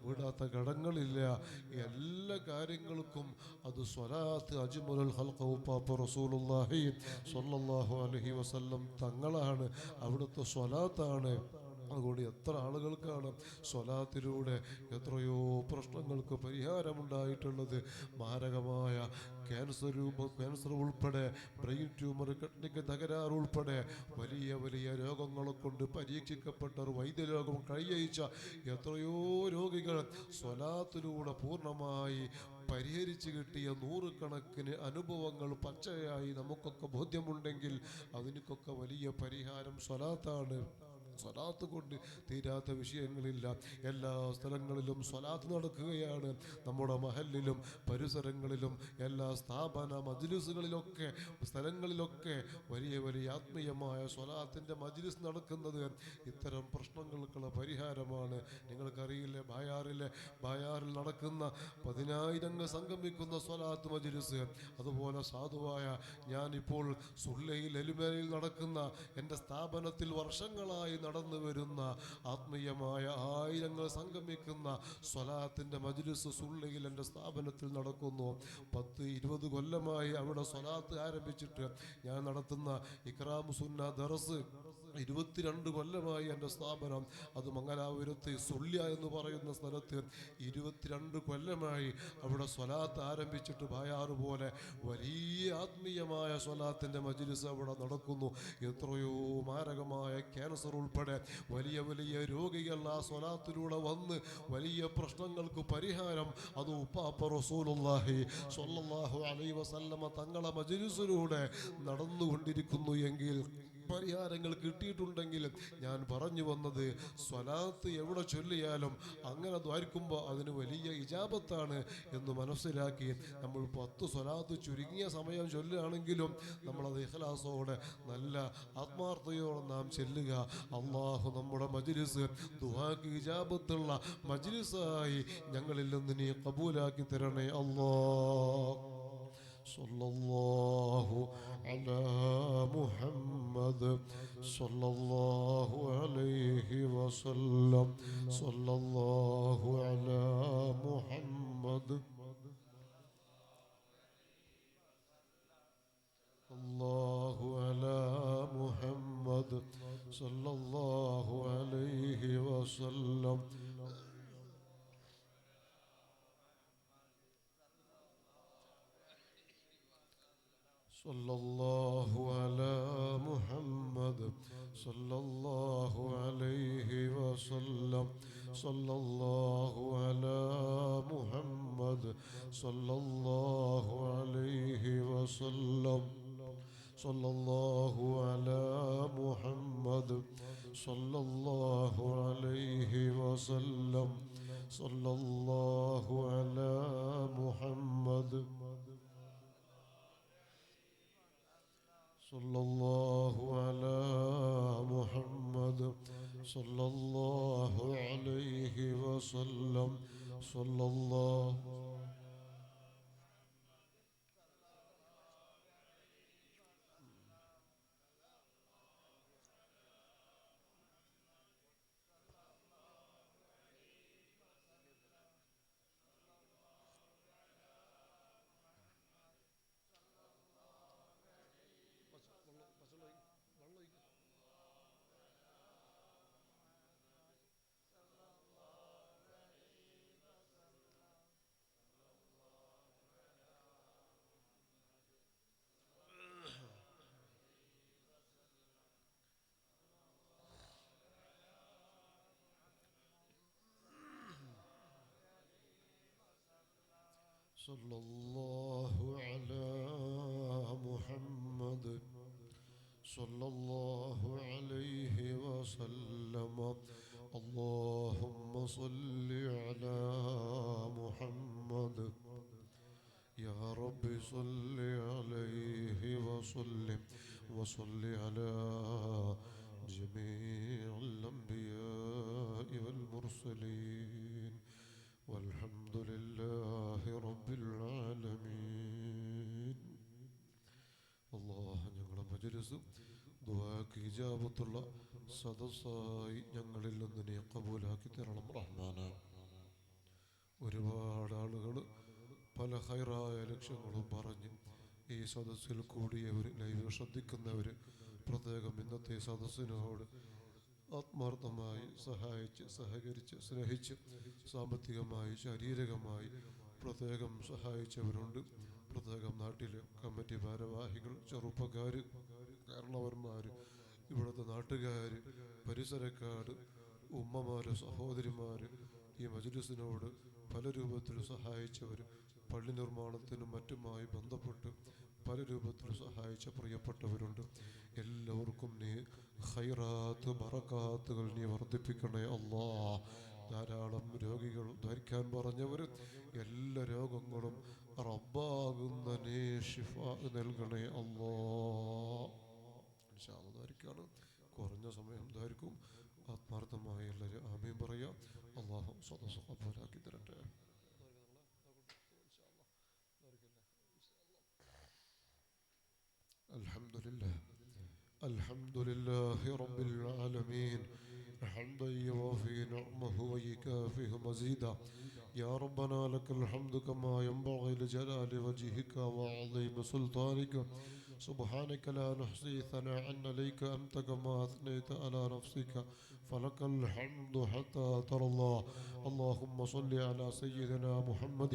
E: വീടാത്ത കടങ്ങളില്ല. എല്ലാ കാര്യങ്ങൾക്കും അത് സ്വലാത്ത് അജ്മലുൽ ഖൽഖ് ഉപ്പാപ്പ റസൂലുള്ളാഹി സ്വല്ലല്ലാഹു അലൈഹി വസല്ലം തങ്ങളാണ്, അവിടുത്തെ സ്വലാത്താണ്. അതുകൊണ്ട് എത്ര ആളുകൾക്കാണ് സ്വലാത്തിലൂടെ എത്രയോ പ്രശ്നങ്ങൾക്ക് പരിഹാരമുണ്ടായിട്ടുള്ളത്. മാരകമായ ക്യാൻസർ ഉൾപ്പെടെ, ബ്രെയിൻ ട്യൂമർ, കിഡ്നിക്ക് തകരാറ് ഉൾപ്പെടെ വലിയ വലിയ രോഗങ്ങളെ കൊണ്ട് പരീക്ഷിക്കപ്പെട്ട ഒരു വൈദ്യരോഗം കഴിയയിച്ച എത്രയോ രോഗികൾ സ്വലാത്തിലൂടെ പൂർണ്ണമായി പരിഹരിച്ച് കിട്ടിയ നൂറുകണക്കിന് അനുഭവങ്ങൾ പച്ചയായി നമുക്കൊക്കെ ബോധ്യമുണ്ടെങ്കിൽ അതിനൊക്കെ വലിയ പരിഹാരം സ്വലാത്താണ്. സ്വലാത്ത് കൊണ്ട് തീരാത്ത വിഷയങ്ങളില്ല. എല്ലാ സ്ഥലങ്ങളിലും സ്വലാത്ത് നടക്കുകയാണ്. നമ്മുടെ മഹലിലും പരിസരങ്ങളിലും എല്ലാ സ്ഥാപന മജ്ലിസുകളിലൊക്കെ സ്ഥലങ്ങളിലൊക്കെ വലിയ വലിയ ആത്മീയമായ സ്വലാത്തിൻ്റെ മജ്ലിസ് നടക്കുന്നത് ഇത്തരം പ്രശ്നങ്ങൾക്കുള്ള പരിഹാരമാണ്. നിങ്ങൾക്കറിയില്ലേ, ബായാറിൽ നടക്കുന്ന 10,000 സംഗമിക്കുന്ന സ്വലാത്ത് മജ്ലിസ്, അതുപോലെ സാധുവായ ഞാനിപ്പോൾ സുല്ലയിൽ എലുമലയിൽ നടക്കുന്ന എൻ്റെ സ്ഥാപനത്തിൽ വർഷങ്ങളായി നടന്നു വരുന്ന ആത്മീയമായ 1000 സംഗമിക്കുന്ന സ്വലാത്തിൻ്റെ മജ്ലിസ് സുല്ലയിൽ എൻ്റെ സ്ഥാപനത്തിൽ നടക്കുന്നു. 10-20 കൊല്ലമായി അവിടെ സ്വലാത്ത് ആരംഭിച്ചിട്ട് ഞാൻ നടത്തുന്ന ഇക്റാം സുന്ന ദർസ് 22 കൊല്ലമായി എൻ്റെ സ്ഥാപനം. അത് മംഗലാപുരത്ത് സുല്യ എന്ന് പറയുന്ന സ്ഥലത്ത് 22 കൊല്ലമായി അവിടെ സ്വലാത്ത് ആരംഭിച്ചിട്ട് ബായാറ് പോലെ വലിയ ആത്മീയമായ സ്വലാത്തിൻ്റെ മജ്ലിസ് അവിടെ നടക്കുന്നു. എത്രയോ മാരകമായ ക്യാൻസർ ഉൾപ്പെടെ വലിയ വലിയ രോഗികൾ ആ സ്വലാത്തിലൂടെ വന്ന് വലിയ പ്രശ്നങ്ങൾക്ക് പരിഹാരം അത് ഉപ്പാപ്പ റസൂലുള്ളാഹി സ്വല്ലല്ലാഹു അലൈഹി വസല്ലമ തങ്ങളെ മജ്ലിസിലൂടെ നടന്നുകൊണ്ടിരിക്കുന്നു എങ്കിൽ, പരിഹാരങ്ങൾ കിട്ടിയിട്ടുണ്ടെങ്കിൽ, ഞാൻ പറഞ്ഞു വന്നത് സ്വലാത്ത് എവിടെ ചൊല്ലിയാലും അങ്ങനെ ദ്വാരിക്കുമ്പോൾ അതിന് വലിയ ഇജാബത്താണ് എന്ന് മനസ്സിലാക്കി നമ്മൾ 10 സ്വലാത്ത് ചുരുങ്ങിയ സമയം ചൊല്ലുകയാണെങ്കിലും നമ്മളത് ഇഖ്ലാസോടെ നല്ല ആത്മാർത്ഥതയോടെ നാം ചെല്ലുക. അള്ളാഹു നമ്മുടെ മജ്ലിസ് ദുആക്ക് ഇജാബത്തുള്ള മജ്ലിസായി ഞങ്ങളിൽ നിന്ന് നീ ഖബൂലാക്കി തരണേ അല്ലാഹ്. സല്ലല്ലാഹു അലാ മുഹമ്മദ് സല്ലല്ലാഹു അലൈഹി വസല്ലം സല്ലല്ലാഹു അലാ മുഹമ്മദ് സല്ലല്ലാഹു അലാ മുഹമ്മദ് സല്ലല്ലാഹു അലൈഹി വസല്ലം സല്ലല്ലാഹു അലാ മുഹമ്മദ് സല്ലല്ലാഹു അലൈഹി വസല്ലം സല്ലല്ലാഹു അലാ മുഹമ്മദ് സല്ലല്ലാഹു അലൈഹി വസല്ലം സല്ലല്ലാഹു അലാ മുഹമ്മദ് സല്ലല്ലാഹു അലൈഹി വസല്ലം സല്ലല്ലാഹു അലാ മുഹമ്മദ് സല്ലല്ലാഹു അലാ മുഹമ്മദ് സല്ലല്ലാഹു അലൈഹി വസല്ലം സല്ലല്ലാഹു صلى الله على محمد صلى الله عليه وسلم اللهم صل على محمد يا رب صل عليه وسلم وصل على جميع الأنبياء والمرسلين والحمد لله رب العالمين. الله ഞങ്ങളുടെ മജ്‌ലിസ് ദുആക്ക് ഇജാബത്തുള്ള സദസ്സായി ഞങ്ങളിൽ നിന്ന് നീ ഖബൂലാക്കി തരണം റഹ്മാനേ. ഒരുപാട് ആളുകൾ പല ഖൈറായ ലക്ഷ്യങ്ങളും പറഞ്ഞ് ഈ സദസ്സിൽ കൂടിയവർ, ലൈവ് ശ്രദ്ധിക്കുന്നവർ, പ്രത്യേകം ഇന്നത്തെ സദസ്സിനോട് ആത്മാർത്ഥമായി സഹായിച്ച്, സഹകരിച്ച്, സ്നേഹിച്ച്, സാമ്പത്തികമായി, ശാരീരികമായി പ്രത്യേകം സഹായിച്ചവരുണ്ട്. പ്രത്യേകം നാട്ടിലെ കമ്മിറ്റി ഭാരവാഹികൾ, ചെറുപ്പക്കാർ, കാരണവന്മാർ, ഇവിടുത്തെ നാട്ടുകാർ, പരിസരക്കാർ, ഉമ്മമാർ, സഹോദരിമാർ, ഈ മജ്‌ലിസിനോട് പല രൂപത്തിൽ സഹായിച്ചവർ, പള്ളി നിർമ്മാണത്തിനും മറ്റുമായി ബന്ധപ്പെട്ട് പല രൂപത്തിൽ സഹായിച്ച പ്രിയപ്പെട്ടവരുണ്ട്. എല്ലാവർക്കും നീ ഖൈറാത്ത് ബറകാത്തുകൾ നീ വർദ്ധിപ്പിക്കണേ അല്ലാഹ്. ധാരാളം രോഗികൾ ധരിക്കാൻ പറഞ്ഞവർ, എല്ലാ രോഗങ്ങളും റബ്ബാകുന്ന നീ ശിഫ നൽകണേ അല്ലാഹ്. ഇൻഷാ അല്ലാഹ് ധാരിക്കാണ്, കുറഞ്ഞ സമയം ധാരിക്കും. ആത്മാർത്ഥമായി എല്ലാവരും ആമീൻ പറയാം. അല്ലാഹു സദസ്സ് ഖബൂലാക്കി തരട്ടെ. الحمد لله رب العالمين حمدا يوافي نعمه ويكافئ مزيدا. يا ربنا لك الحمد كما ينبغي لجلال وجهك وعظيم سلطانك. سبحانك لا نحصي ثناء عليك أنت كما أثنيت على نفسك فلك الحمد حتى ترضى. اللهم صل على سيدنا محمد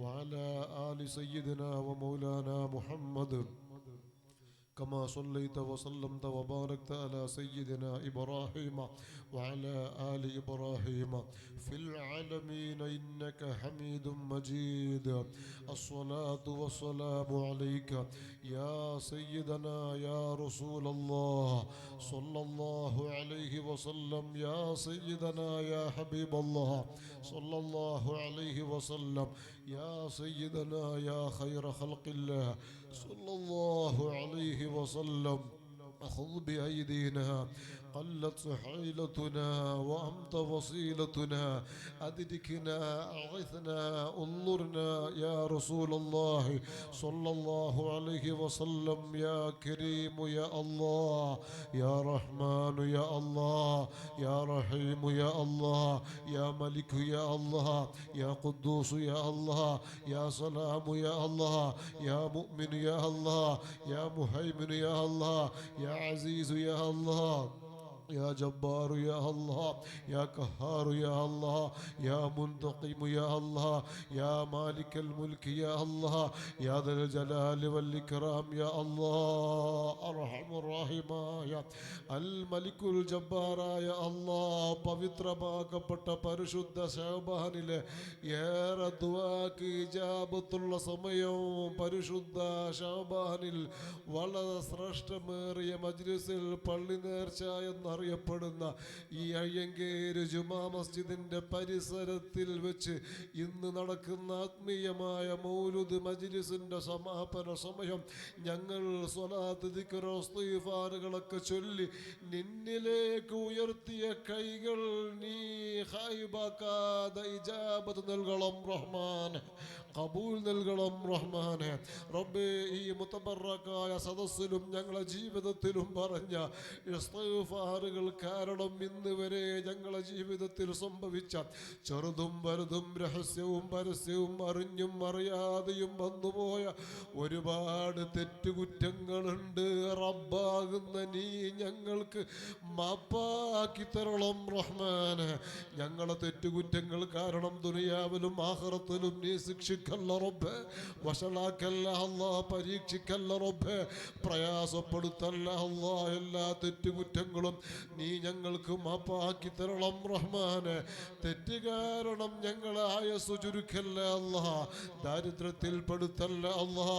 E: وعلى آل سيدنا ومولانا محمد كما صليت وسلمت وباركت على سيدنا إبراهيم وعلى آل إبراهيم في العالمين إنك حميد مجيد. الصلاة والسلام عليك يا سيدنا يا رسول الله صلى الله عليه وسلم. يا سيدنا يا حبيب الله صلى الله عليه وسلم. يا سيدنا يا خير خلق الله صلى الله عليه وسلم. خذ بأيدينا قلت حيلتنا وأنت وصيلتنا أدركنا أغثنا انظرنا يا رسول الله صلى الله عليه وسلم. يا كريم يا الله، يا رحمن يا الله، يا رحيم يا الله، يا ملك يا الله، يا قدوس يا الله، يا سلام يا الله، يا مؤمن يا الله، يا مهيمن يا الله، يا عزيز يا الله، يا جبار يا الله، يا قهار يا الله، يا منتقم يا الله، يا مالك الملك يا الله، يا ذا الجلال والإكرام يا الله. أرحم الراحمين الملك الجبار يا الله. പവിത്രമാക്കപ്പെട്ട പരിശുദ്ധ ശഅബാനിലെ ഏറെ ദുആക്ക് ഇജാബത്തുള്ള സമയവും പരിശുദ്ധ ശഅബാനിൽ വളരെ ശ്രേഷ്ഠമേറിയ മജ്‌ലിസിൽ പള്ളി നേർച്ച എന്ന അറിയപ്പെടുന്ന ഈ അയ്യങ്കേര് ജുമാ മസ്ജിദിന്റെ പരിസരത്തിൽ വെച്ച് ഇന്ന് നടക്കുന്ന ആത്മീയമായ മൗലൂദ് മജ്ലിസിന്റെ സമാപന സമയം ഞങ്ങൾ സ്വലാത്ത് ദിക്ർ ഇസ്തിഗ്ഫാറുകളൊക്കെ ചൊല്ലി നിന്നിലേക്ക് ഉയർത്തിയ കൈകൾ നീ ഖൈബാക്കാതെ ഇജാബത്ത് നൽകണം റഹ്മാനെ, കബൂൽ നൽകണം റഹ്മാനെ. റബ്ബേ, ഈ മുതബറക്കായ സദസ്സിലും ഞങ്ങളെ ജീവിതത്തിലും പറഞ്ഞ ഇസ്തിഗ്ഫാറുകൾ കാരണം ഇന്ന് വരെ ഞങ്ങളെ ജീവിതത്തിൽ സംഭവിച്ച ചെറുതും വലുതും രഹസ്യവും പരസ്യവും അറിഞ്ഞും അറിയാതെയും വന്നുപോയ ഒരുപാട് തെറ്റുകുറ്റങ്ങളുണ്ട്. റബ്ബാകുന്ന നീ ഞങ്ങൾക്ക് മാപ്പാക്കി തരണം റഹ്മാനെ. ഞങ്ങളെ തെറ്റുകുറ്റങ്ങൾ കാരണം ദുനിയാവിലും ആഖിറത്തിലും നീ ശിക്ഷിക്കല്ല റബ്ബേ, വഷളാക്കല്ല അല്ലാ, പരീക്ഷിക്കല്ല റബ്ബേ, പ്രയാസപ്പെടുത്തല്ല അല്ലാ. എല്ലാ തെറ്റുകുറ്റങ്ങളും നീ ഞങ്ങൾക്ക് മാപ്പാക്കി തരണം റഹ്മാനെ. തെറ്റ് കാരണം ഞങ്ങളെ ആയുസ്സ് ചുരുക്കല്ല അല്ലാ, ദാരിദ്ര്യത്തിൽ പെടുത്തല്ല അല്ലാ.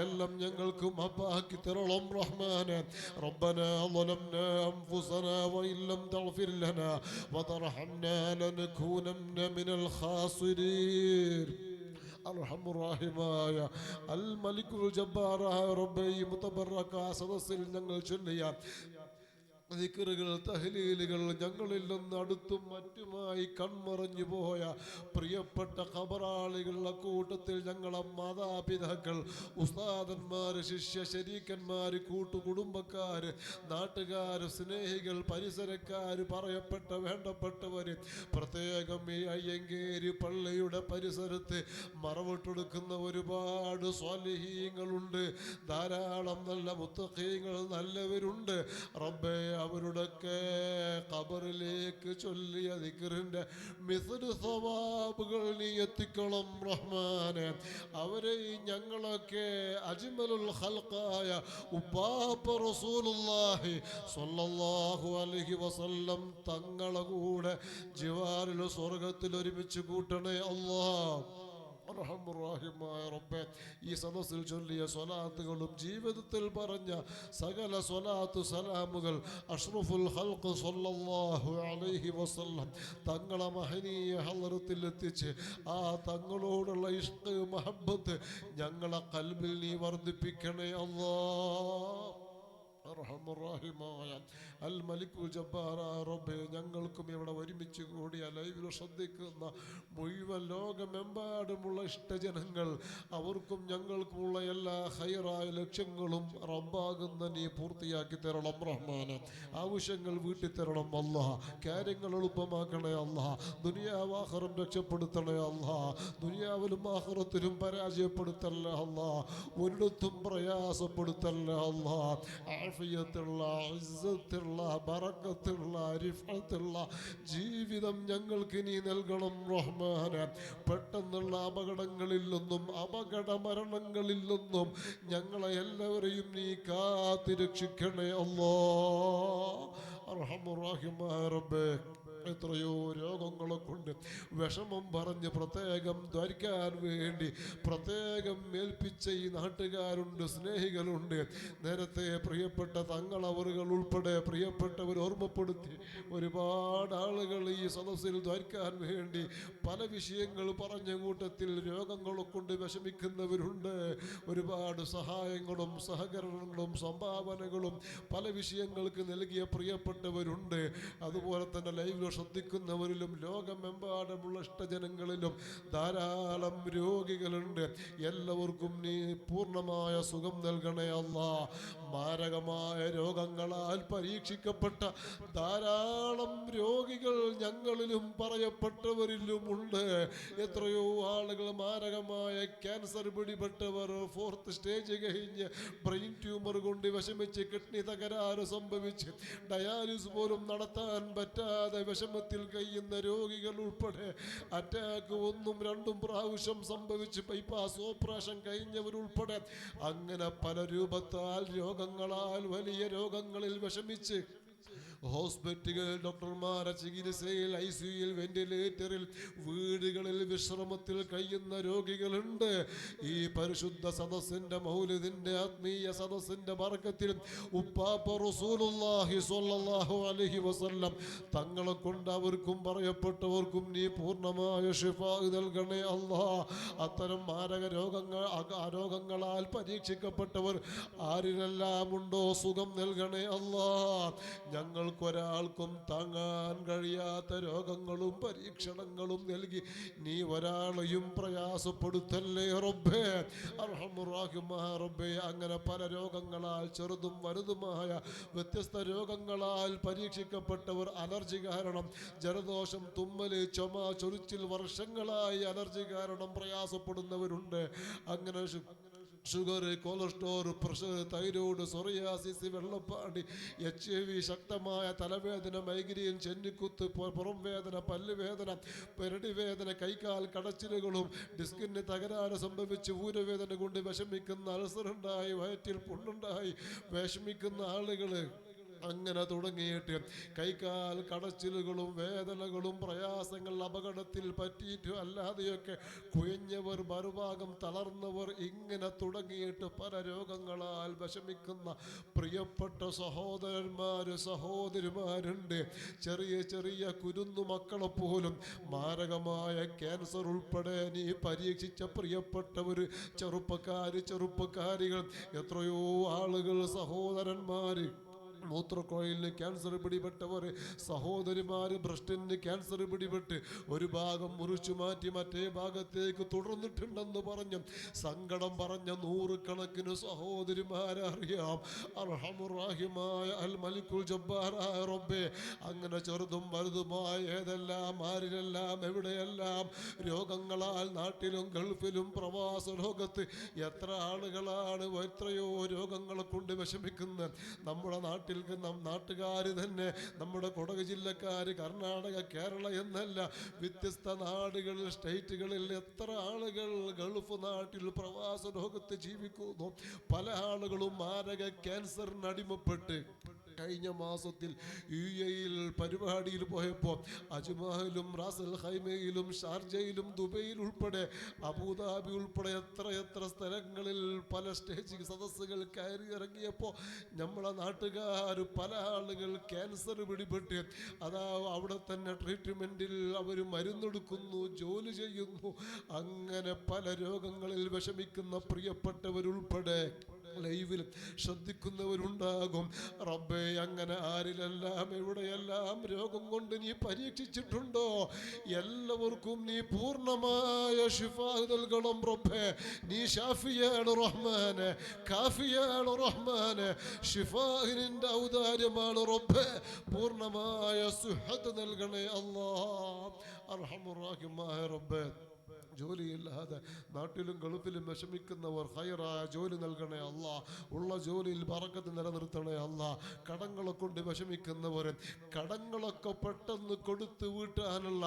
E: എല്ലാം ഞങ്ങൾക്ക് മാപ്പാക്കി തരണം റഹ്മാനെ. റബ്ബനാ ളലംനാ അൻഫുസനാ വഇൻ ലം തഗ്ഫിർ ലനാ വതർഹംനാ ലനകൂനന്ന മിനൽ ഖാസിരീൻ. അർഹമുറാഹിമായ അൽ മലിക്കുൽ ജബ്ബാറായ റബ്ബേ, ഈ മുതബറക സദസ്സിൽ ഞങ്ങൾ ചൊല്ലിയ ദിക്റുകൾ തഹ്ലീലുകൾ ഞങ്ങളിൽ നിന്ന് അടുത്തും മറ്റുമായി കൺമറഞ്ഞു പോയ പ്രിയപ്പെട്ട ഖബറാളികളുടെ കൂട്ടത്തിൽ ഞങ്ങളെ മാതാപിതാക്കൾ, ഉസ്താദന്മാർ, ശിഷ്യ ശരീക്കന്മാർ, കൂട്ടുകുടുംബക്കാർ, നാട്ടുകാർ, സ്നേഹികൾ, പരിസരക്കാർ, പറയപ്പെട്ട വേണ്ടപ്പെട്ടവർ, പ്രത്യേകം ഈ അയ്യങ്കേരി പള്ളിയുടെ പരിസരത്ത് മറവിട്ടെടുക്കുന്ന ഒരുപാട് സ്വാലിഹീങ്ങളുണ്ട്. ധാരാളം നല്ല മുത്തഖീങ്ങൾ, നല്ലവരുണ്ട്. റബ്ബേ, അവരുടെയൊക്കെ ഖബറിലേക്ക് ചൊല്ലിയ ദിക്റിന്റെ മിസ്ലു സവാബുകൾ നീ എത്തിക്കണം റഹ്മാനെ. അവരെ ഞങ്ങളൊക്കെ അജ്മലുൽ ഖൽഖായ ഉപ്പാപ്പ റസൂലുള്ളാഹി സ്വല്ലല്ലാഹു അലൈഹി വസല്ലം തങ്ങളെ കൂടെ ജിവാറിൽ സ്വർഗത്തിൽ ഒരുമിച്ച് കൂട്ടണേ അല്ലാഹ്. റഹ്മാൻ റബ്ബേ, ഈ സദസ്സിൽ ചൊല്ലിയ സ്വലാത്തുകളും ജീവിതത്തിൽ പറഞ്ഞ സകല സ്വലാത്തു സലാമുകൾ അഷ്റഫുൽ ഖൽഖ് സ്വല്ലല്ലാഹു അലൈഹി വസല്ലം തങ്ങളെ മഹനീയ ഹളറത്തിൽ എത്തിച്ച് ആ തങ്ങളോടുള്ള ഇഷ്ഖ് മഹബ്ബത്ത് ഞങ്ങളെ ഖൽബിൽ നീ വർദ്ധിപ്പിക്കണേ അല്ലാഹ്. അൽ മലിക്കുൽ ജബ്ബാറായ റബ്ബേ, ഞങ്ങൾക്കും ഇവിടെ ഒരുമിച്ച് കൂടിയ ലൈവിൽ ശ്രദ്ധിക്കുന്ന മുഴുവൻ ലോകമെമ്പാടുമുള്ള ഇഷ്ടജനങ്ങൾ, അവർക്കും ഞങ്ങൾക്കുമുള്ള എല്ലാ ഹൈറായ ലക്ഷ്യങ്ങളും റബ്ബാകുന്ന നീ പൂർത്തിയാക്കി തരണം റഹ്മാനെ. ആവശ്യങ്ങൾ വീട്ടിൽ തരണം അല്ലാഹ്. കാര്യങ്ങൾ എളുപ്പമാക്കണേ അല്ലാഹ്. ദുനിയാവ് ആഖിറം രക്ഷപ്പെടുത്തണേ അല്ലാഹ്. ദുനിയാവിലും ആഖിറത്തിലും പരാജയപ്പെടുത്തല്ല അല്ലാഹ്. ഒരിടത്തും പ്രയാസപ്പെടുത്തല്ല അല്ലാഹ്. ആഫിയത്തുള്ള, ഇസ്സത്തുള്ള, ബറക്കത്തുള്ള, റിഫഅത്തുള്ള ജീവിതം ഞങ്ങൾക്ക് നീ നൽകണം റഹ്മാനെ. പെട്ടെന്നുള്ള അപകടങ്ങളിൽ നിന്നും അപകട മരണങ്ങളിൽ നിന്നും ഞങ്ങളെ എല്ലാവരെയും നീ കാത്ത് രക്ഷിക്കണേ അല്ലാഹ്. അർഹമുറാഹിമായ റബ്ബേ, എത്രയോ രോഗങ്ങളെ കൊണ്ട് വിഷമം പറഞ്ഞ് പ്രത്യേകം ധരിക്കാൻ വേണ്ടി പ്രത്യേകം ഏൽപ്പിച്ച ഈ നാട്ടുകാരുണ്ട്, സ്നേഹികളുണ്ട്. നേരത്തെ പ്രിയപ്പെട്ട തങ്ങളവറുകൾ ഉൾപ്പെടെ പ്രിയപ്പെട്ടവർ ഓർമ്മപ്പെടുത്തി ഒരുപാട് ആളുകൾ ഈ സദസ്സിൽ ധരിക്കാൻ വേണ്ടി പല വിഷയങ്ങൾ പറഞ്ഞ കൂട്ടത്തിൽ രോഗങ്ങളെ കൊണ്ട് വിഷമിക്കുന്നവരുണ്ട്. ഒരുപാട് സഹായങ്ങളും സഹകരണങ്ങളും സംഭാവനകളും പല വിഷയങ്ങൾക്ക് നൽകിയ പ്രിയപ്പെട്ടവരുണ്ട്. അതുപോലെ തന്നെ ലൈവ് ശ്രദ്ധിക്കുന്നവരിലും ലോകമെമ്പാടുമുള്ള ഇഷ്ടജനങ്ങളിലും ധാരാളം രോഗികളുണ്ട്. എല്ലാവർക്കും നീ പൂർണ്ണമായ സുഖം നൽകണേ അല്ലാഹ്. മാരകമായ രോഗങ്ങളാൽ പരീക്ഷിക്കപ്പെട്ട ധാരാളം രോഗികൾ ഞങ്ങളിലും പറയപ്പെട്ടവരിലും ഉണ്ട്. എത്രയോ ആളുകൾ മാരകമായ ക്യാൻസർ പിടിപെട്ടവർ, 4th സ്റ്റേജ് കഴിഞ്ഞ് ബ്രെയിൻ ട്യൂമർ കൊണ്ട് വിഷമിച്ച് കിഡ്നി തകരാറ് സംഭവിച്ച് ഡയാലിസിസ് പോലും നടത്താൻ പറ്റാതെ വിഷമത്തിൽ കഴിയുന്ന രോഗികൾ ഉൾപ്പെടെ അറ്റാക്ക് 1ഉം 2ഉം പ്രാവശ്യം സംഭവിച്ച് ബൈപ്പാസ് ഓപ്പറേഷൻ കഴിഞ്ഞവരുൾപ്പെടെ അങ്ങനെ പല രൂപത്താൽ രോഗങ്ങളാൽ വലിയ രോഗങ്ങളിൽ വിഷമിച്ച് ഹോസ്പിറ്റലുകളിൽ ഡോക്ടർമാരെ ചികിത്സയിൽ, ICUയിൽ, വെന്റിലേറ്ററിൽ, വീടുകളിൽ വിശ്രമത്തിൽ കഴിയുന്ന രോഗികളുണ്ട്. ഈ പരിശുദ്ധ സദസ്സിന്റെ മൗലിദിന്റെ ആത്മീയ സദസ്സിന്റെ ബർക്കത്തിൽ ഉപ്പാപ്പ റസൂലുള്ളാഹി സ്വല്ലല്ലാഹു അലൈഹി വസല്ലം തങ്ങളെ കൊണ്ട് അവർക്കും പറയപ്പെട്ടവർക്കും നീ പൂർണ്ണമായ ശിഫാ നൽകണേ അല്ലാഹ്. അത്തരം മാരക രോഗങ്ങളാൽ പരീക്ഷിക്കപ്പെട്ടവർ ആരിലെല്ലാം ഉണ്ടോ സുഖം നൽകണേ അല്ലാഹ്. ഞങ്ങൾക്കൊരാൾക്കും താങ്ങാൻ കഴിയാത്ത രോഗങ്ങളും പരീക്ഷണങ്ങളും നൽകി നീ ഒരാളെയും പ്രയാസപ്പെടുത്തല്ലേ റബ്ബേ. അർഹമുറാഹിമായ റബ്ബേ, അങ്ങനെ പല രോഗങ്ങളാൽ ചെറുതും വലുതുമായ വ്യത്യസ്ത രോഗങ്ങളാൽ പരീക്ഷിക്കപ്പെട്ടവർ, അലർജി കാരണം ജലദോഷം, തുമ്മല്, ചുമ, ചൊറിച്ചിൽ, വർഷങ്ങളായി അലർജി കാരണം പ്രയാസപ്പെടുന്നവരുണ്ട്. അങ്ങനെ sugar, cholesterol, pressure, thyroid, psoriasis, Vellappadi, HIV, ശക്തമായ തലവേദന, മൈഗ്രെയിൻ, ചെന്നിക്കുത്ത്, പുറം വേദന, പല്ലുവേദന, പെരടി വേദന, കൈകാൽ കടച്ചിലുകളും ഡിസ്കിന് തകരാറ് സംഭവിച്ച് ഊരവേദന കൊണ്ട് വിഷമിക്കുന്ന, അൾസറുണ്ടായി വയറ്റിൽ പുണ്ണുണ്ടായി വിഷമിക്കുന്ന ആളുകൾ, അങ്ങനെ തുടങ്ങിയിട്ട് കൈകാൽ കടച്ചിലുകളും വേദനകളും പ്രയാസങ്ങൾ, അപകടത്തിൽ പറ്റിയിട്ട് അല്ലാതെയൊക്കെ കുഴഞ്ഞവർ, മറുഭാഗം തളർന്നവർ, ഇങ്ങനെ തുടങ്ങിയിട്ട് പല രോഗങ്ങളാൽ വിഷമിക്കുന്ന പ്രിയപ്പെട്ട സഹോദരിമാരുണ്ട്. ചെറിയ ചെറിയ കുരുന്നു മക്കളെ പോലും മാരകമായ ക്യാൻസർ ഉൾപ്പെടെ നീ പരീക്ഷിച്ച പ്രിയപ്പെട്ടവർ, ചെറുപ്പക്കാരികൾ, എത്രയോ ആളുകൾ, സഹോദരന്മാര്, മൂത്രക്കോയിലിന് ക്യാൻസർ പിടിപെട്ടവർ, സഹോദരിമാര് ബ്രസ്റ്റിന് ക്യാൻസർ പിടിപെട്ട് ഒരു ഭാഗം മുറിച്ചു മാറ്റി മറ്റേ ഭാഗത്തേക്ക് തുടർന്നിട്ടുണ്ടെന്ന് പറഞ്ഞ് സങ്കടം പറഞ്ഞ നൂറുകണക്കിന് സഹോദരിമാരെ അറിയാം. അർഹമുറാഹിമായ അൽ മലിക്കുൽ ജബ്ബാറായ റബ്ബേ, അങ്ങനെ ചെറുതും വലുതുമായ ഏതെല്ലാം, ആരിലെല്ലാം, എവിടെയെല്ലാം രോഗങ്ങളാൽ നാട്ടിലും ഗൾഫിലും പ്രവാസ ലോകത്ത് എത്ര ആളുകളാണ് എത്രയോ രോഗങ്ങളെ കൊണ്ട് വിഷമിക്കുന്നത്. നമ്മുടെ നാട്ടുകാർ തന്നെ, നമ്മുടെ കൊടക് ജില്ലക്കാര്, കർണാടക, കേരള എന്നല്ല, വ്യത്യസ്ത നാടുകളിൽ, സ്റ്റേറ്റുകളിൽ എത്ര ആളുകൾ ഗൾഫ് നാട്ടിൽ പ്രവാസ ലോകത്ത് ജീവിക്കുന്നു. പല ആളുകളും മാരക ക്യാൻസറിന് അടിമപ്പെട്ട് കഴിഞ്ഞ മാസത്തിൽ UAEയിൽ പരിപാടിയിൽ പോയപ്പോൾ അജ്മാനിലും റാസൽ ഖൈമയിലും ഷാർജയിലും ദുബൈയിൽ ഉൾപ്പെടെ അബുദാബി ഉൾപ്പെടെ എത്ര സ്ഥലങ്ങളിൽ പല സ്റ്റേജ് സദസ്സുകൾ കയറി ഇറങ്ങിയപ്പോൾ നമ്മളെ നാട്ടുകാർ പല ആളുകൾ ക്യാൻസർ പിടിപെട്ട് അതാ അവിടെ തന്നെ ട്രീറ്റ്മെൻറ്റിൽ അവർ മരുന്നെടുക്കുന്നു, ജോലി ചെയ്യുന്നു. അങ്ങനെ പല രോഗങ്ങളിൽ വിഷമിക്കുന്ന പ്രിയപ്പെട്ടവരുൾപ്പെടെ ലൈവിൽ ശ്രദ്ധിക്കുന്നവരുണ്ടാകും. റബ്ബേ, അങ്ങനെ ആരിലെല്ലാം എവിടെയെല്ലാം രോഗം കൊണ്ട് നീ പരീക്ഷിച്ചിട്ടുണ്ടോ എല്ലാവർക്കും നീ പൂർണ്ണമായ ശിഫാ നൽകണം റബ്ബേ. നീ ഷാഫിയാണ് റഹ്മാനെ, കാഫിയാണ് റഹ്മാനെ, ഷിഫാഹിന്റെ ഔദാര്യമാണ് റബ്ബേ. പൂർണ്ണമായ സുഹത്ത് നൽകണേ അല്ലാഹ്. അർഹമുറാഹിമായ റബ്ബേ, ജോലിയില്ലാതെ നാട്ടിലും ഗൾഫിലും വിഷമിക്കുന്നവർ ഹൈറായ ജോലി നൽകണേ അല്ലാ. ഉള്ള ജോലിയിൽ ബറക്കത്ത് നിലനിർത്തണേ അല്ലാ. കടങ്ങളെ കൊണ്ട് വിഷമിക്കുന്നവർ കടങ്ങളൊക്കെ പെട്ടെന്ന് കൊടുത്തു വീട്ടാനുള്ള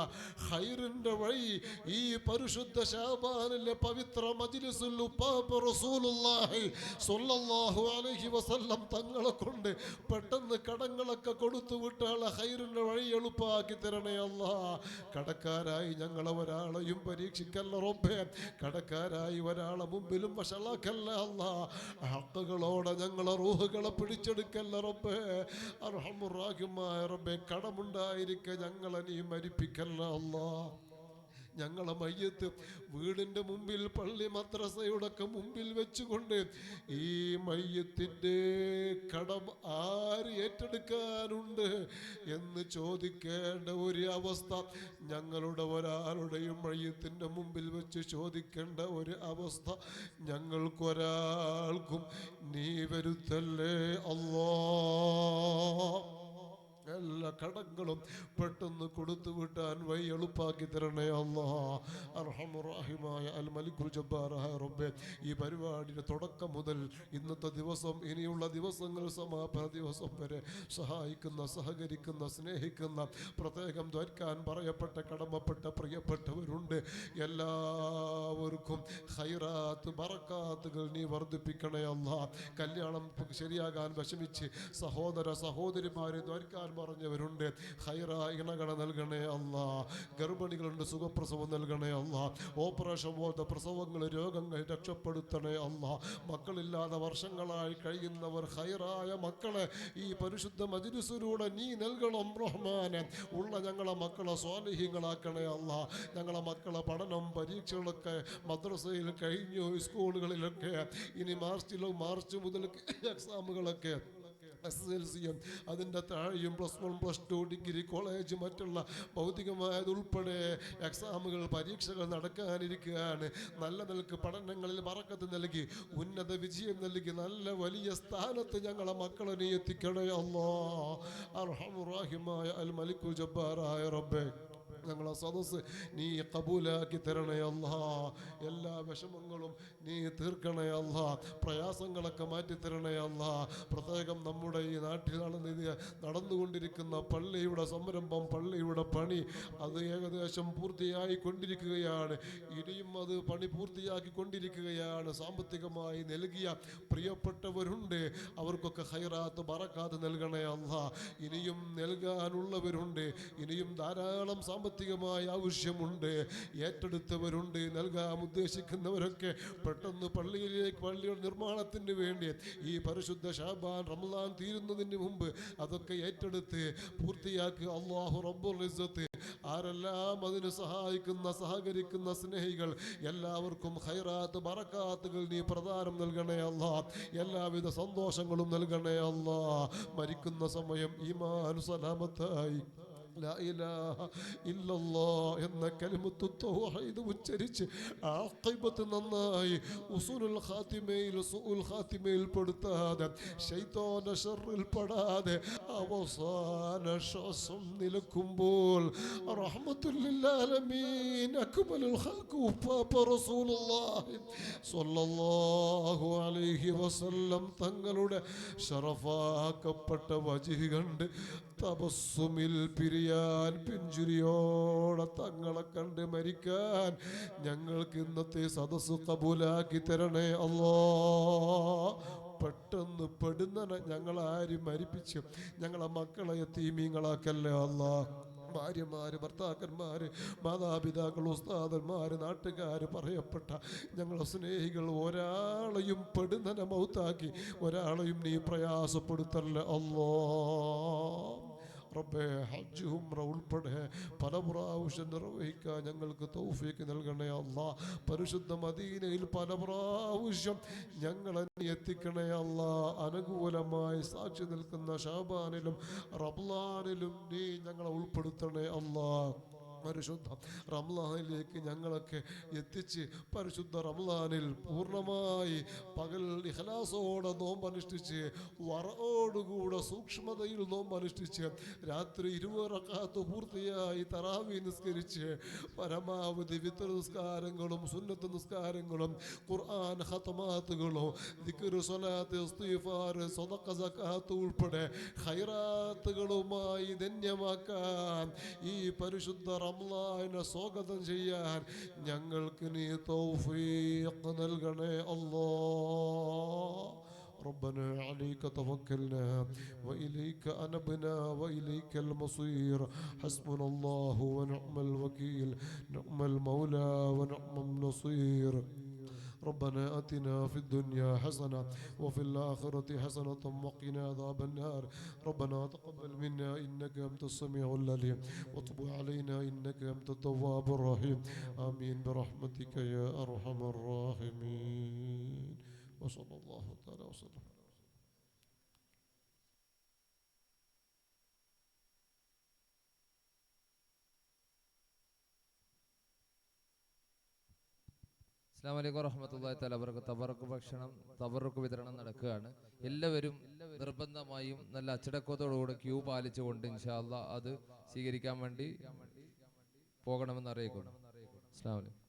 E: ഹൈറിന്റെ വഴി ഈ പരിശുദ്ധ ശഅബാനിലെ പവിത്ര മജ്ലിസുൽ ഉപ്പാപ്പ റസൂലുള്ളാഹി സ്വല്ലല്ലാഹു അലൈഹി വസല്ലം തങ്ങളെ കൊണ്ട് പെട്ടെന്ന് കടങ്ങളൊക്കെ കൊടുത്തു വീട്ടാനുള്ള ഹൈറിന്റെ വഴി എളുപ്പമാക്കി തരണേ അല്ലാ. കടക്കാരായി ഞങ്ങളെ ഒരാളെയും പരീക്ഷിക്കല്ല റബ്ബേ. കടക്കാരായി ഒരാളെ മുമ്പിലും വഷളാക്കല്ല അല്ലാ. ഹഖുകളോടെ ഞങ്ങളെ റൂഹുകളെ പിടിച്ചെടുക്കല്ല റബ്ബേ. അർഹമുറാഹിമായ റബ്ബേ, കടമുണ്ടായിരിക്കെ ഞങ്ങളെ നീ മരിപ്പിക്കല്ല അല്ലാ. ഞങ്ങളെ മയ്യത്ത് വീടിൻ്റെ മുമ്പിൽ, പള്ളി മദ്രസയുടെയൊക്കെ മുമ്പിൽ വെച്ചുകൊണ്ട് ഈ മയ്യത്തിൻ്റെ കടം ആര് ഏറ്റെടുക്കാനുണ്ട് എന്ന് ചോദിക്കേണ്ട ഒരു അവസ്ഥ ഞങ്ങളുടെ ഒരാളുടെയും മയ്യത്തിൻ്റെ മുമ്പിൽ വെച്ച് ചോദിക്കേണ്ട ഒരു അവസ്ഥ ഞങ്ങൾക്കൊരാൾക്കും നീ വരുത്തല്ലേ അല്ലാഹ്. എല്ലാ കടങ്ങളും പെട്ടെന്ന് കൊടുത്തു വിട്ടാൻ വഴി എളുപ്പാക്കി തരണേ അല്ലാ. അർഹമുറാഹിമായ അൽ മലിക്കുൽ ജബ്ബാറായ റബ്ബേ, ഈ പരിപാടിയുടെ തുടക്കം മുതൽ ഇന്നത്തെ ദിവസം ഇനിയുള്ള ദിവസങ്ങൾ സമാപന ദിവസം വരെ സഹായിക്കുന്ന, സഹകരിക്കുന്ന, സ്നേഹിക്കുന്ന, പ്രത്യേകം ദ്വാരക്കാൻ പറയപ്പെട്ട കടമപ്പെട്ട പ്രിയപ്പെട്ടവരുണ്ട്. എല്ലാവർക്കും ഖൈറാത്ത് ബറക്കാത്തുകൾ നീ വർദ്ധിപ്പിക്കണേ അല്ലാ. കല്യാണം ശരിയാകാൻ വിഷമിച്ച് സഹോദര സഹോദരിമാരെ ദ്വാരക്കാൻ പറഞ്ഞവരുണ്ട്. ഖൈറാ ഇണകളെ നൽകണേ അല്ലാ. ഗർഭിണികളുണ്ട്, സുഖപ്രസവം നൽകണേ അല്ലാ. ഓപ്പറേഷൻ പോലത്തെ പ്രസവങ്ങൾ, രോഗങ്ങൾ രക്ഷപ്പെടുത്തണേ അല്ലാ. മക്കളില്ലാതെ വർഷങ്ങളായി കഴിയുന്നവർ ഖൈറായ മക്കളെ ഈ പരിശുദ്ധ മജ്‌ലിസിലൂടെ നീ നൽകണം റഹ്മാനെ. ഉള്ള ഞങ്ങളെ മക്കളെ സ്വാലിഹീങ്ങളാക്കണേ അല്ലാ. ഞങ്ങളെ മക്കളെ പഠനം പരീക്ഷകളൊക്കെ മദ്രസയിൽ കഴിഞ്ഞു, സ്കൂളുകളിലൊക്കെ ഇനി മാർച്ച് മുതൽ എക്സാമുകളൊക്കെ SSLCയും അതിൻ്റെ താഴെയും +1 +2 ഡിഗ്രി കോളേജ് മറ്റുള്ള ഭൗതികമായതുൾപ്പെടെ എക്സാമുകൾ പരീക്ഷകൾ നടക്കാനിരിക്കുകയാണ്. നല്ല നിലക്ക് പഠനങ്ങളിൽ ബറക്കത്ത് നൽകി ഉന്നത വിജയം നൽകി നല്ല വലിയ സ്ഥാനത്ത് ഞങ്ങളെ മക്കളെ നീ എത്തിക്കണേ അല്ലാഹ്. അർഹമുറാഹിമായ അൽ മലിക്കുൽ ജബ്ബാറായ റബ്ബേ, ഞങ്ങളെ സദസ്സ് നീ കബൂലാക്കി തരണേ അല്ലാ. എല്ലാ വിഷമങ്ങളും നീ തീർക്കണേ അല്ലാ. പ്രയാസങ്ങളൊക്കെ മാറ്റിത്തരണേ അല്ലാ. പ്രത്യേകം നമ്മുടെ ഈ നാട്ടിൽ നടന്നുകൊണ്ടിരിക്കുന്ന പള്ളിയുടെ സംരംഭം, പള്ളിയുടെ പണി അത് ഏകദേശം പൂർത്തിയായി കൊണ്ടിരിക്കുകയാണ്. ഇനിയും അത് പണി പൂർത്തിയാക്കി കൊണ്ടിരിക്കുകയാണ്. സാമ്പത്തികമായി നൽകിയ പ്രിയപ്പെട്ടവരുണ്ട്. അവർക്കൊക്കെ ഖൈറാത്ത് ബറക്കാത്ത് നൽകണേ അല്ലാ. ഇനിയും നൽകാനുള്ളവരുണ്ട്. ഇനിയും ധാരാളം സാമ്പത്തികമായ ആവശ്യമുണ്ട്. ഏറ്റെടുത്തവരുണ്ട്. നൽകാൻ ഉദ്ദേശിക്കുന്നവരൊക്കെ പെട്ടെന്ന് പള്ളിയുടെ നിർമ്മാണത്തിന് വേണ്ടി ഈ പരിശുദ്ധ ശഅബാൻ റമളാൻ തീരുന്നതിന് മുമ്പ് അതൊക്കെ ഏറ്റെടുത്ത് പൂർത്തിയാക്കുക. അല്ലാഹു റബ്ബുൽ ഇസ്സത്ത് ആരെല്ലാം അതിന് സഹായിക്കുന്ന, സഹകരിക്കുന്ന സ്നേഹികൾ എല്ലാവർക്കും ഖൈറാത്ത് ബറക്കാത്തുകൾ നീ പ്രദാനം നൽകണേ അല്ലാ. എല്ലാവിധ സന്തോഷങ്ങളും നൽകണേ അല്ലാ. മരിക്കുന്ന സമയം ഈമാൻ സലാമത്തായി ലാ ഇലാഹ ഇല്ലല്ലാഹ് എന്ന കലിമത്തു തൗഹീദ് ഉച്ചരിച്ച് ആഖിബത്ത് നന്നായി ഉസൂലുൽ ഖാതിമയിൽ സുഉൽ ഖാതിമയിൽ പെടുത്താതെ ശൈത്താന്റെ ശർറിൽ പെടാതെ അവസാന ശ്വാസം നിലക്കുമ്പോൾ റഹ്മത്തുൽ ലിൽ ആലമീൻ അക്മലുൽ ഖൽഖ് ഉപ്പാപ്പ റസൂലുള്ളാഹി സ്വല്ലല്ലാഹു അലൈഹി വസല്ലം തങ്ങളുടെ ശറഫാക്കപ്പെട്ട വജ്ഹ് കണ്ട് തബസ്സുമിൽ പിരിയാൻ, പിഞ്ചുരിയോടെ തങ്ങളെ കണ്ട് മരിക്കാൻ ഞങ്ങൾക്ക് ഇന്നത്തെ സദസ്സ് കബൂലാക്കി തരണേ അല്ലാ. പെട്ടെന്ന് പെടുന്നനെ ഞങ്ങളാരും മരിപ്പിച്ച് ഞങ്ങളെ മക്കളെ യതീമീങ്ങളാക്കല്ലേ അല്ലാ. ഭാര്യമാര്, ഭർത്താക്കന്മാര്, മാതാപിതാക്കൾ, ഉസ്താദന്മാര്, നാട്ടുകാര്, പറയപ്പെട്ട ഞങ്ങളെ സ്നേഹികൾ ഒരാളെയും പെടുന്നനെ മൗത്താക്കി ഒരാളെയും നീ പ്രയാസപ്പെടുത്തല്ലേ അല്ലാ. റബ്ബേ, ഹജ്ജ് ഉംറ ഉൾപ്പെടെ പല പ്രാവശ്യം നിർവഹിക്കാൻ ഞങ്ങൾക്ക് തൗഫീക്ക് നൽകണേ അല്ലാ. പരിശുദ്ധ മദീനയിൽ പല പ്രാവശ്യം ഞങ്ങളെ എത്തിക്കണേ അല്ലാ. അനുകൂലമായി സാക്ഷി നിൽക്കുന്ന ശഅബാനിലും റമളാനിലും നീ ഞങ്ങളെ ഉൾപ്പെടുത്തണേ അല്ലാ. പരിശുദ്ധ റമളാനിലേക്ക് ഞങ്ങളൊക്കെ എത്തിച്ച് പരിശുദ്ധ റമളാനിൽ പൂർണ്ണമായി പകൽ ഇഖ്ലാസോടെ നോമ്പനുഷ്ഠിച്ച് വറയോടുകൂടെ സൂക്ഷ്മതയിൽ നോമ്പനുഷ്ഠിച്ച് രാത്രി 20 റക്അത്ത് പൂർത്തിയായി തറാവീഹ് നിസ്കരിച്ച് പരമാവധി വിത്ർ നിസ്കാരങ്ങളും സുന്നത്ത് നിസ്കാരങ്ങളും ഖുർആൻ ഖത്മാത്തുകളും ദിക്ർ സ്വലാത്ത് ഇസ്തിഗ്ഫാർ സദഖ സകാത്ത് ഉൾപ്പെടെ ഖൈറാത്തുകളുമായി ധന്യമാക്കാൻ ഈ പരിശുദ്ധ റമളാനെ സ്വാഗതം ചെയ്യാൻ ഞങ്ങൾക്ക് നീ തൗഫീഖ് നൽകണേ അല്ലാഹ്. ربنا عليك توكلنا وإليك أنبنا وإليك المصير. حسبنا الله ونعم الوكيل، نعم المولى ونعم النصير. ربنا آتنا في الدنيا حسنة وفي الآخرة حسنة وقنا عذاب النار. ربنا تقبل منا إنك أنت السميع العليم وتب علينا إنك أنت التواب الرحيم. آمين برحمتك يا أرحم الراحمين. وصلى الله تعالى وسلم.
F: അസ്സലാമു അലൈക്കും വറഹ്മത്തുള്ളാഹി തആല വബറകാതുഹു. തബറക്ക് ഭക്ഷണം തബറക്ക് വിതരണം നടക്കുകയാണ്. എല്ലാവരും നിർബന്ധമായും നല്ല അച്ചടക്കത്തോടുകൂടി ക്യൂ പാലിച്ചുകൊണ്ട് ഇൻഷാ അല്ലാഹ് അത് സ്വീകരിക്കാൻ വേണ്ടി പോകണമെന്ന് അറിയിക്കുന്നു. അസ്സലാമു അലൈക്കും.